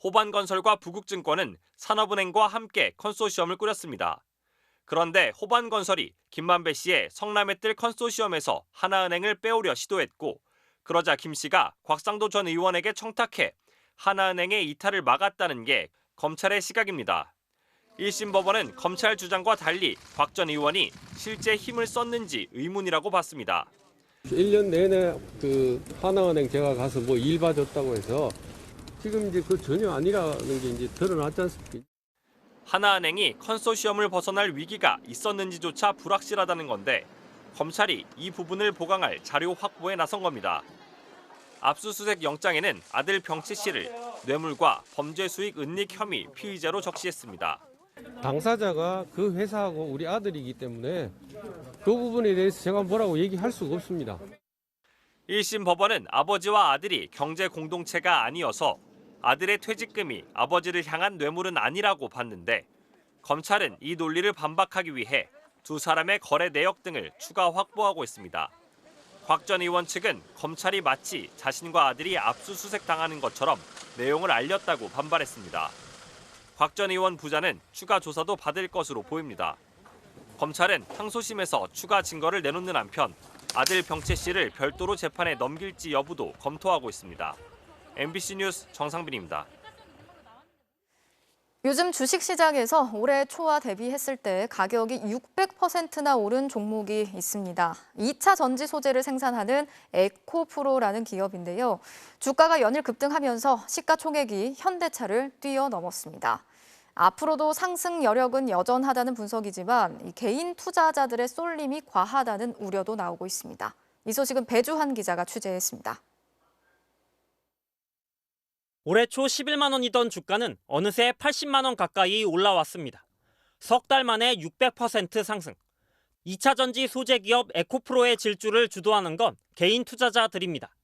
호반건설과 부국증권은 산업은행과 함께 컨소시엄을 꾸렸습니다. 그런데 호반건설이 김만배 씨의 성남에 뜰 컨소시엄에서 하나은행을 빼오려 시도했고 그러자 김 씨가 곽상도 전 의원에게 청탁해 하나은행의 이탈을 막았다는 게 검찰의 시각입니다. 1심 법원은 검찰 주장과 달리 곽 전 의원이 실제 힘을 썼는지 의문이라고 봤습니다. 1년 내내 그 하나은행 제가 가서 뭐 일 봐줬다고 해서 지금 이제 그 전혀 아니라는 게 이제 드러났지 않습니까? 하나은행이 컨소시엄을 벗어날 위기가 있었는지조차 불확실하다는 건데 검찰이 이 부분을 보강할 자료 확보에 나선 겁니다. 압수수색 영장에는 아들 병치 씨를 뇌물과 범죄 수익 은닉 혐의 피의자로 적시했습니다. 당사자가 그 회사하고 우리 아들이기 때문에 그 부분에 대해서 제가 뭐라고 얘기할 수가 없습니다. 1심 법원은 아버지와 아들이 경제 공동체가 아니어서 아들의 퇴직금이 아버지를 향한 뇌물은 아니라고 봤는데 검찰은 이 논리를 반박하기 위해 두 사람의 거래 내역 등을 추가 확보하고 있습니다. 곽 전 의원 측은 검찰이 마치 자신과 아들이 압수수색 당하는 것처럼 내용을 알렸다고 반발했습니다. 곽 전 의원 부자는 추가 조사도 받을 것으로 보입니다. 검찰은 항소심에서 추가 증거를 내놓는 한편 아들 병채 씨를 별도로 재판에 넘길지 여부도 검토하고 있습니다. MBC 뉴스 정상빈입니다. 요즘 주식시장에서 올해 초와 대비했을 때 가격이 600%나 오른 종목이 있습니다. 2차 전지 소재를 생산하는 에코프로라는 기업인데요. 주가가 연일 급등하면서 시가총액이 현대차를 뛰어넘었습니다. 앞으로도 상승 여력은 여전하다는 분석이지만 개인 투자자들의 쏠림이 과하다는 우려도 나오고 있습니다. 이 소식은 배주환 기자가 취재했습니다. 올해 초 11만 원이던 주가는 어느새 80만 원 가까이 올라왔습니다. 석 달 만에 600% 상승. 2차 전지 소재 기업 에코프로의 질주를 주도하는 건 개인 투자자들입니다.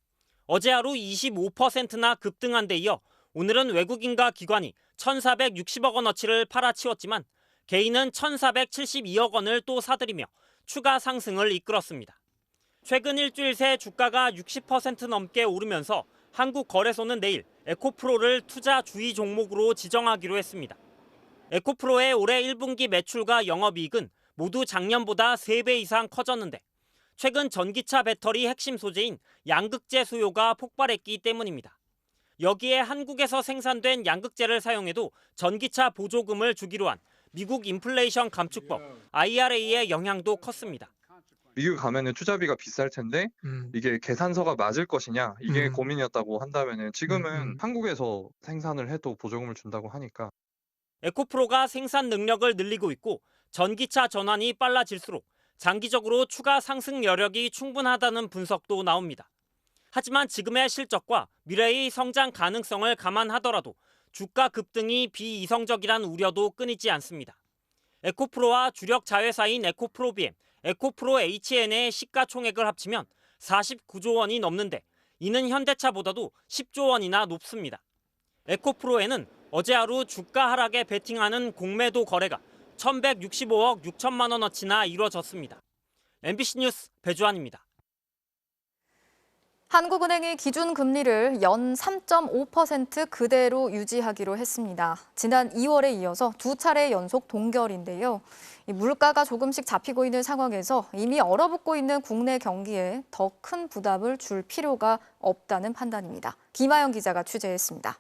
어제 하루 25%나 급등한 데 이어 오늘은 외국인과 기관이 1,460억 원어치를 팔아치웠지만 개인은 1,472억 원을 또 사들이며 추가 상승을 이끌었습니다. 최근 일주일 새 주가가 60% 넘게 오르면서 한국거래소는 내일 에코프로를 투자 주의 종목으로 지정하기로 했습니다. 에코프로의 올해 1분기 매출과 영업이익은 모두 작년보다 3배 이상 커졌는데 최근 전기차 배터리 핵심 소재인 양극재 수요가 폭발했기 때문입니다. 여기에 한국에서 생산된 양극재를 사용해도 전기차 보조금을 주기로 한 미국 인플레이션 감축법 IRA의 영향도 컸습니다. 미국 가면은 투자비가 비쌀 텐데 이게 계산서가 맞을 것이냐 이게 고민이었다고 한다면은 지금은 한국에서 생산을 해도 보조금을 준다고 하니까. 에코프로가 생산 능력을 늘리고 있고 전기차 전환이 빨라질수록 장기적으로 추가 상승 여력이 충분하다는 분석도 나옵니다. 하지만 지금의 실적과 미래의 성장 가능성을 감안하더라도 주가 급등이 비이성적이란 우려도 끊이지 않습니다. 에코프로와 주력 자회사인 에코프로비엠, 에코프로 HN의 시가총액을 합치면 49조 원이 넘는데 이는 현대차보다도 10조 원이나 높습니다. 에코프로에는 어제 하루 주가 하락에 베팅하는 공매도 거래가 1,165억 6천만 원어치나 이뤄졌습니다. MBC 뉴스 배주환입니다. 한국은행이 기준금리를 연 3.5% 그대로 유지하기로 했습니다. 지난 2월에 이어서 두 차례 연속 동결인데요. 물가가 조금씩 잡히고 있는 상황에서 이미 얼어붙고 있는 국내 경기에 더 큰 부담을 줄 필요가 없다는 판단입니다. 김아영 기자가 취재했습니다.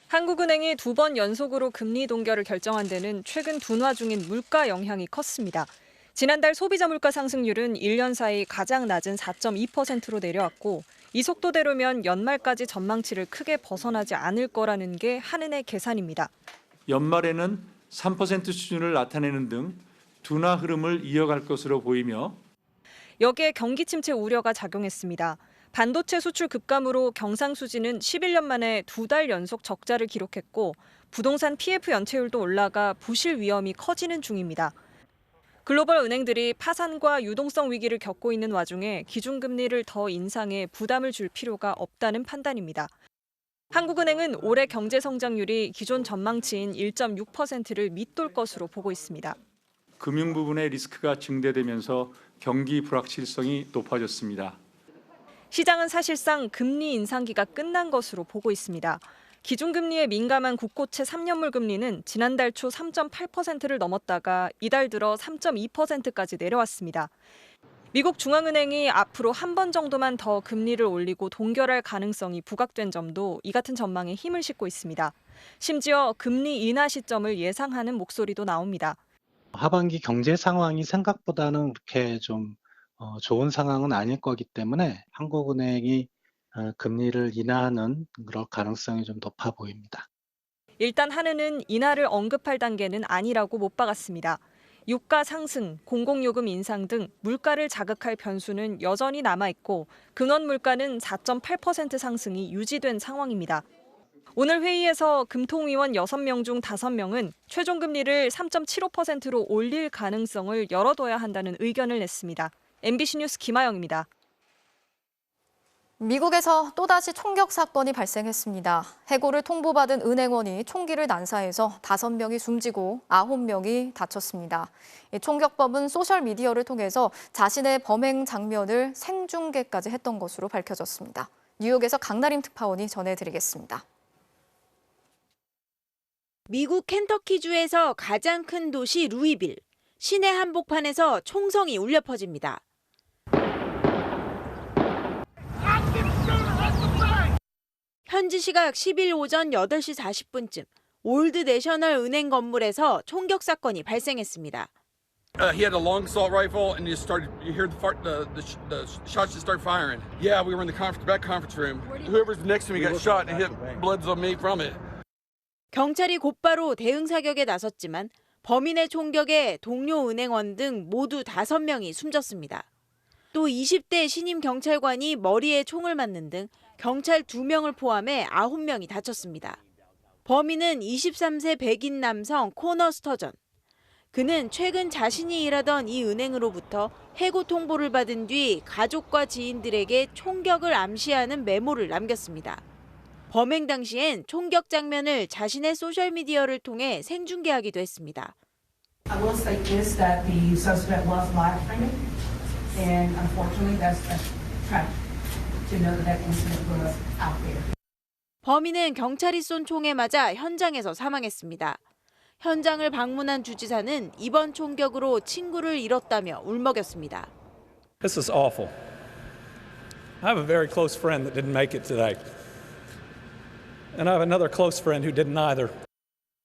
한국은행이 2번 연속으로 금리 동결을 결정한 데는 최근 둔화 중인 물가 영향이 컸습니다. 지난달 소비자 물가 상승률은 1년 사이 가장 낮은 4.2%로 내려왔고 이 속도대로면 연말까지 전망치를 크게 벗어나지 않을 거라는 게 한은의 계산입니다. 연말에는 3% 수준을 나타내는 등 둔화 흐름을 이어갈 것으로 보이며 여기에 경기 침체 우려가 작용했습니다. 반도체 수출 급감으로 경상수지는 11년 만에 2달 연속 적자를 기록했고 부동산 PF 연체율도 올라가 부실 위험이 커지는 중입니다. 글로벌 은행들이 파산과 유동성 위기를 겪고 있는 와중에 기준금리를 더 인상해 부담을 줄 필요가 없다는 판단입니다. 한국은행은 올해 경제 성장률이 기존 전망치인 1.6%를 밑돌 것으로 보고 있습니다. 금융 부분의 리스크가 증대되면서 경기 불확실성이 높아졌습니다. 시장은 사실상 금리 인상기가 끝난 것으로 보고 있습니다. 기준금리에 민감한 국고채 3년물 금리는 지난달 초 3.8%를 넘었다가 이달 들어 3.2%까지 내려왔습니다. 미국 중앙은행이 앞으로 한 번 정도만 더 금리를 올리고 동결할 가능성이 부각된 점도 이 같은 전망에 힘을 싣고 있습니다. 심지어 금리 인하 시점을 예상하는 목소리도 나옵니다. 하반기 경제 상황이 생각보다는 그렇게 좀 좋은 상황은 아닐 거기 때문에 한국은행이 금리를 인하하는 그럴 가능성이 좀 높아 보입니다. 일단 한은은 인하를 언급할 단계는 아니라고 못 박았습니다. 유가 상승, 공공요금 인상 등 물가를 자극할 변수는 여전히 남아있고 근원 물가는 4.8% 상승이 유지된 상황입니다. 오늘 회의에서 금통위원 6명 중 5명은 최종 금리를 3.75%로 올릴 가능성을 열어둬야 한다는 의견을 냈습니다. MBC 뉴스 김아영입니다. 미국에서 또다시 총격 사건이 발생했습니다. 해고를 통보받은 은행원이 총기를 난사해서 5명이 숨지고 9명이 다쳤습니다. 총격범은 소셜미디어를 통해서 자신의 범행 장면을 생중계까지 했던 것으로 밝혀졌습니다. 뉴욕에서 강나림 특파원이 전해드리겠습니다. 미국 켄터키주에서 가장 큰 도시 루이빌. 시내 한복판에서 총성이 울려 퍼집니다. 현지 시각 10일 오전 8시 40분쯤 올드 내셔널 은행 건물에서 총격 사건이 발생했습니다. He had a long assault rifle, and you hear the shots just start firing. Yeah, we were in the back conference room. Whoever's next to me got shot and hit bloods on me from it. 경찰이 곧바로 대응 사격에 나섰지만 범인의 총격에 동료 은행원 등 모두 5명이 숨졌습니다. 또 20대 신임 경찰관이 머리에 총을 맞는 등 경찰 2명을 포함해 9명이 다쳤습니다. 범인은 23세 백인 남성 코너 스터전. 그는 최근 자신이 일하던 이 은행으로부터 해고 통보를 받은 뒤 가족과 지인들에게 총격을 암시하는 메모를 남겼습니다. 범행 당시엔 총격 장면을 자신의 소셜미디어를 통해 생중계하기도 했습니다. I will say this, that the suspect was live streaming, and unfortunately that's tragic to know that incident was out there. 범인은 경찰이 쏜 총에 맞아 현장에서 사망했습니다. 현장을 방문한 주지사는 이번 총격으로 친구를 잃었다며 울먹였습니다. This is awful. I have a very close friend that didn't make it today. And I have another close friend who didn't either.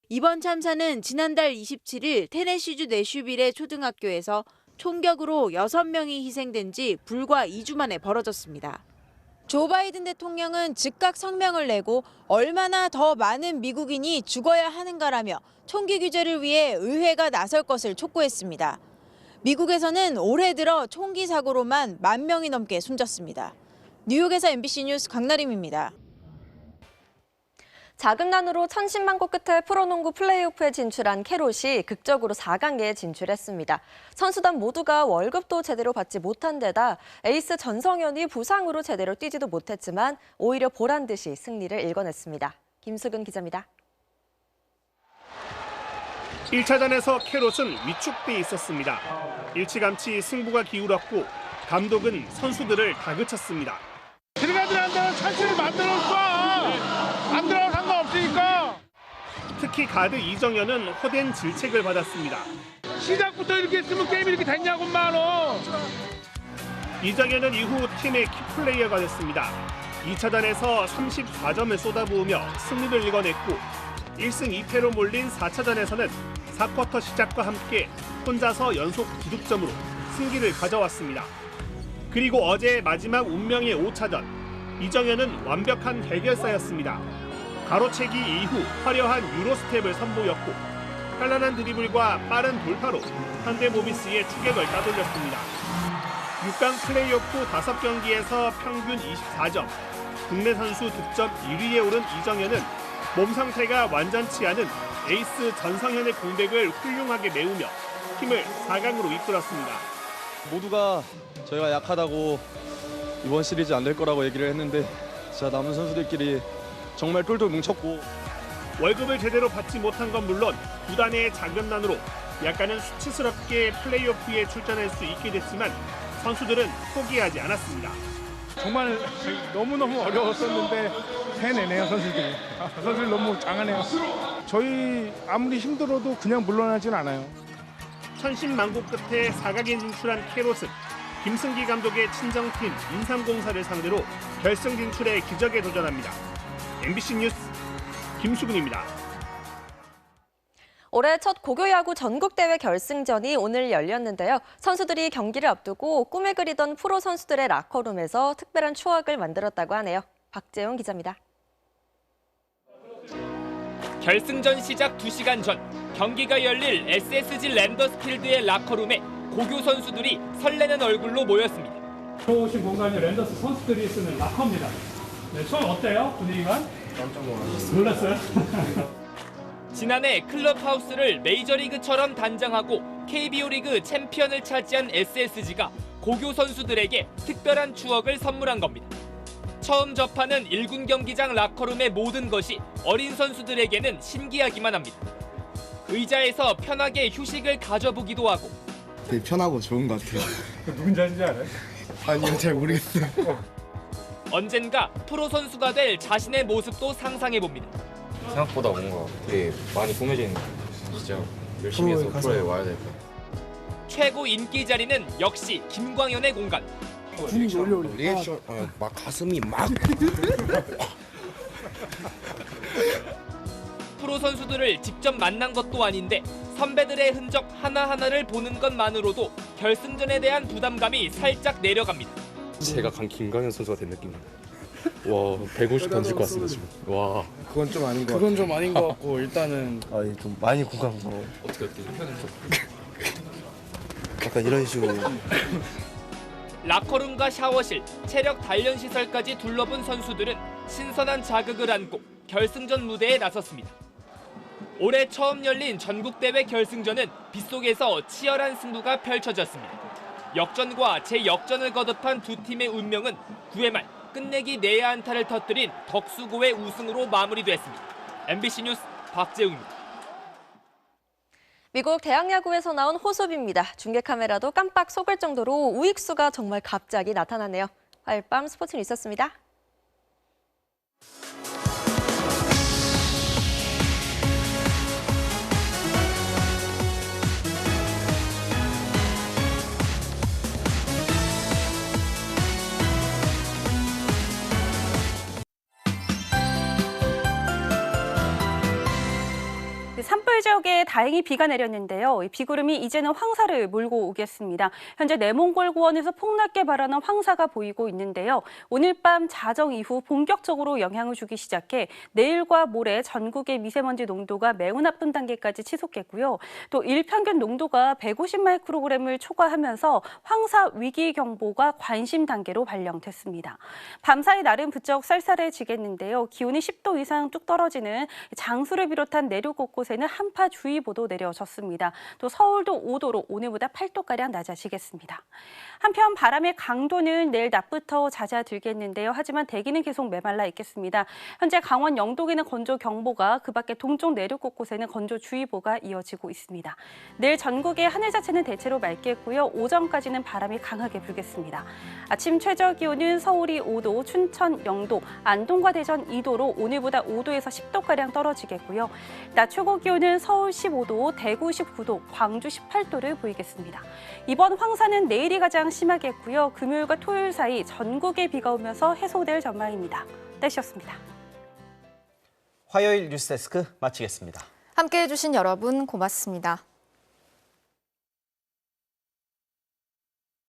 이번 참사는 지난달 27일 테네시주 내슈빌의 초등학교에서 총격으로 6명이 희생된 지 불과 2주 만에 벌어졌습니다. 조 바이든 대통령은 즉각 성명을 내고 얼마나 더 많은 미국인이 죽어야 하는가라며 총기 규제를 위해 의회가 나설 것을 촉구했습니다. 미국에서는 올해 들어 총기 사고로만 10,000명이 넘게 숨졌습니다. 뉴욕에서 MBC 뉴스 강나림입니다. 작은 난으로 1010만 골 끝에 프로농구 플레이오프에 진출한 캐롯이 극적으로 4강에 진출했습니다. 선수단 모두가 월급도 제대로 받지 못한 데다 에이스 전성현이 부상으로 제대로 뛰지도 못했지만 오히려 보란 듯이 승리를 일궈냈습니다. 김수근 기자입니다. 1차전에서 캐롯은 위축돼 있었습니다. 일찌감치 승부가 기울었고 감독은 선수들을 다그쳤습니다. 들어가는 찬스를 만들었어. 안 들어가도 상관없으니까. 특히 가드 이정현은 허된 질책을 받았습니다. 시작부터 이렇게 했으면 게임이 이렇게 됐냐고만. 이정현은 이후 팀의 키플레이어가 됐습니다. 2차전에서 34점을 쏟아부으며 승리를 일궈냈고 1승 2패로 몰린 4차전에서는 4쿼터 시작과 함께 혼자서 연속 9득점으로 승기를 가져왔습니다. 그리고 어제 마지막 운명의 5차전, 이정현은 완벽한 해결사였습니다. 가로채기 이후 화려한 유로스텝을 선보였고 현란한 드리블과 빠른 돌파로 현대모비스의 추격을 따돌렸습니다. 6강 플레이오프 5경기에서 평균 24점, 국내 선수 득점 1위에 오른 이정현은 몸 상태가 완전치 않은 에이스 전성현의 공백을 훌륭하게 메우며 팀을 4강으로 이끌었습니다. 모두가 저희가 약하다고 이번 시리즈 안 될 거라고 얘기를 했는데 진짜 남은 선수들끼리 정말 똘똘 뭉쳤고 월급을 제대로 받지 못한 건 물론 구단의 자금난으로 약간은 수치스럽게 플레이오프에 출전할 수 있게 됐지만 선수들은 포기하지 않았습니다. 정말 너무너무 어려웠었는데 해내네요, 선수들이. 선수들 너무 강하네요. 저희 아무리 힘들어도 그냥 물러나진 않아요. 천신만고 끝에 4강에 진출한 캐롯은 김승기 감독의 친정팀 인삼공사를 상대로 결승 진출의 기적에 도전합니다. MBC 뉴스 김수근입니다. 올해 첫 고교야구 전국대회 결승전이 오늘 열렸는데요. 선수들이 경기를 앞두고 꿈에 그리던 프로 선수들의 라커룸에서 특별한 추억을 만들었다고 하네요. 박재용 기자입니다. 결승전 시작 2시간 전 경기가 열릴 SSG 랜더스필드의 라커룸에 고교 선수들이 설레는 얼굴로 모였습니다. 들어오신 공간이 랜더스 선수들이 쓰는 라커입니다. 네, 처음 어때요? 분위기가? 깜짝 놀랐어요. 놀랐어요? 지난해 클럽하우스를 메이저리그처럼 단장하고 KBO 리그 챔피언을 차지한 SSG가 고교 선수들에게 특별한 추억을 선물한 겁니다. 처음 접하는 1군 경기장 라커룸의 모든 것이 어린 선수들에게는 신기하기만 합니다. 의자에서 편하게 휴식을 가져보기도 하고 되게 편하고 좋은 것 같아요. 누군지 아는지 알아요? 아니요, 잘 모르겠어요. 언젠가 프로 선수가 될 자신의 모습도 상상해봅니다. 생각보다 뭔가 되게 많이 꾸며져 있는 것 같아요. 진짜 열심히 해서 프로에 와야 될 것 같아요. 최고 인기 자리는 역시 김광현의 공간. 리액션 막 가슴이 막 프로 선수들을 직접 만난 것도 아닌데 선배들의 흔적 하나하나를 보는 것만으로도 결승전에 대한 부담감이 살짝 내려갑니다. 제가 간 김광현 선수가 된 느낌입니다. 와, 150 던질 것 같습니다 지금. 와, 그건 좀 아닌 것 같고. 그건 좀 아닌 것 같고 일단은 좀 많이 구간 거. 어떻게 표현을 좀. 약간 이런 식으로. 라커룸과 샤워실, 체력 단련 시설까지 둘러본 선수들은 신선한 자극을 안고 결승전 무대에 나섰습니다. 올해 처음 열린 전국대회 결승전은 빗속에서 치열한 승부가 펼쳐졌습니다. 역전과 재역전을 거듭한 두 팀의 운명은 9회 말 끝내기 4안타를 터뜨린 덕수고의 우승으로 마무리됐습니다. MBC 뉴스 박재웅입니다. 미국 대학야구에서 나온 호수비입니다. 중계 카메라도 깜빡 속을 정도로 우익수가 정말 갑자기 나타나네요. 화요일 밤 스포츠는 있었습니다. 산불 지역에 다행히 비가 내렸는데요. 이 비구름이 이제는 황사를 몰고 오겠습니다. 현재 내몽골 고원에서 폭넓게 발현한 황사가 보이고 있는데요. 오늘 밤 자정 이후 본격적으로 영향을 주기 시작해 내일과 모레 전국의 미세먼지 농도가 매우 나쁜 단계까지 치솟겠고요. 또 일평균 농도가 150마이크로그램을 초과하면서 황사 위기 경보가 관심 단계로 발령됐습니다. 밤사이 날은 부쩍 쌀쌀해지겠는데요. 기온이 10도 이상 뚝 떨어지는 장수를 비롯한 내륙 곳곳에는 한파주의보도 내려졌습니다. 또 서울도 5도로 오늘보다 8도가량 낮아지겠습니다. 한편 바람의 강도는 내일 낮부터 잦아들겠는데요. 하지만 대기는 계속 메말라 있겠습니다. 현재 강원 영동에는 건조경보가, 그 밖에 동쪽 내륙 곳곳에는 건조주의보가 이어지고 있습니다. 내일 전국의 하늘 자체는 대체로 맑겠고요. 오전까지는 바람이 강하게 불겠습니다. 아침 최저 기온은 서울이 5도, 춘천, 영도, 안동과 대전 2도로 오늘보다 5도에서 10도가량 떨어지겠고요. 낮 최고 기온은 서울 15도, 대구 19도, 광주 18도를 보이겠습니다. 이번 황사는 내일이 가장 심하겠고요. 금요일과 토요일 사이 전국에 비가 오면서 해소될 전망입니다. 날씨였습니다. 화요일 뉴스데스크 마치겠습니다. 함께해 주신 여러분 고맙습니다.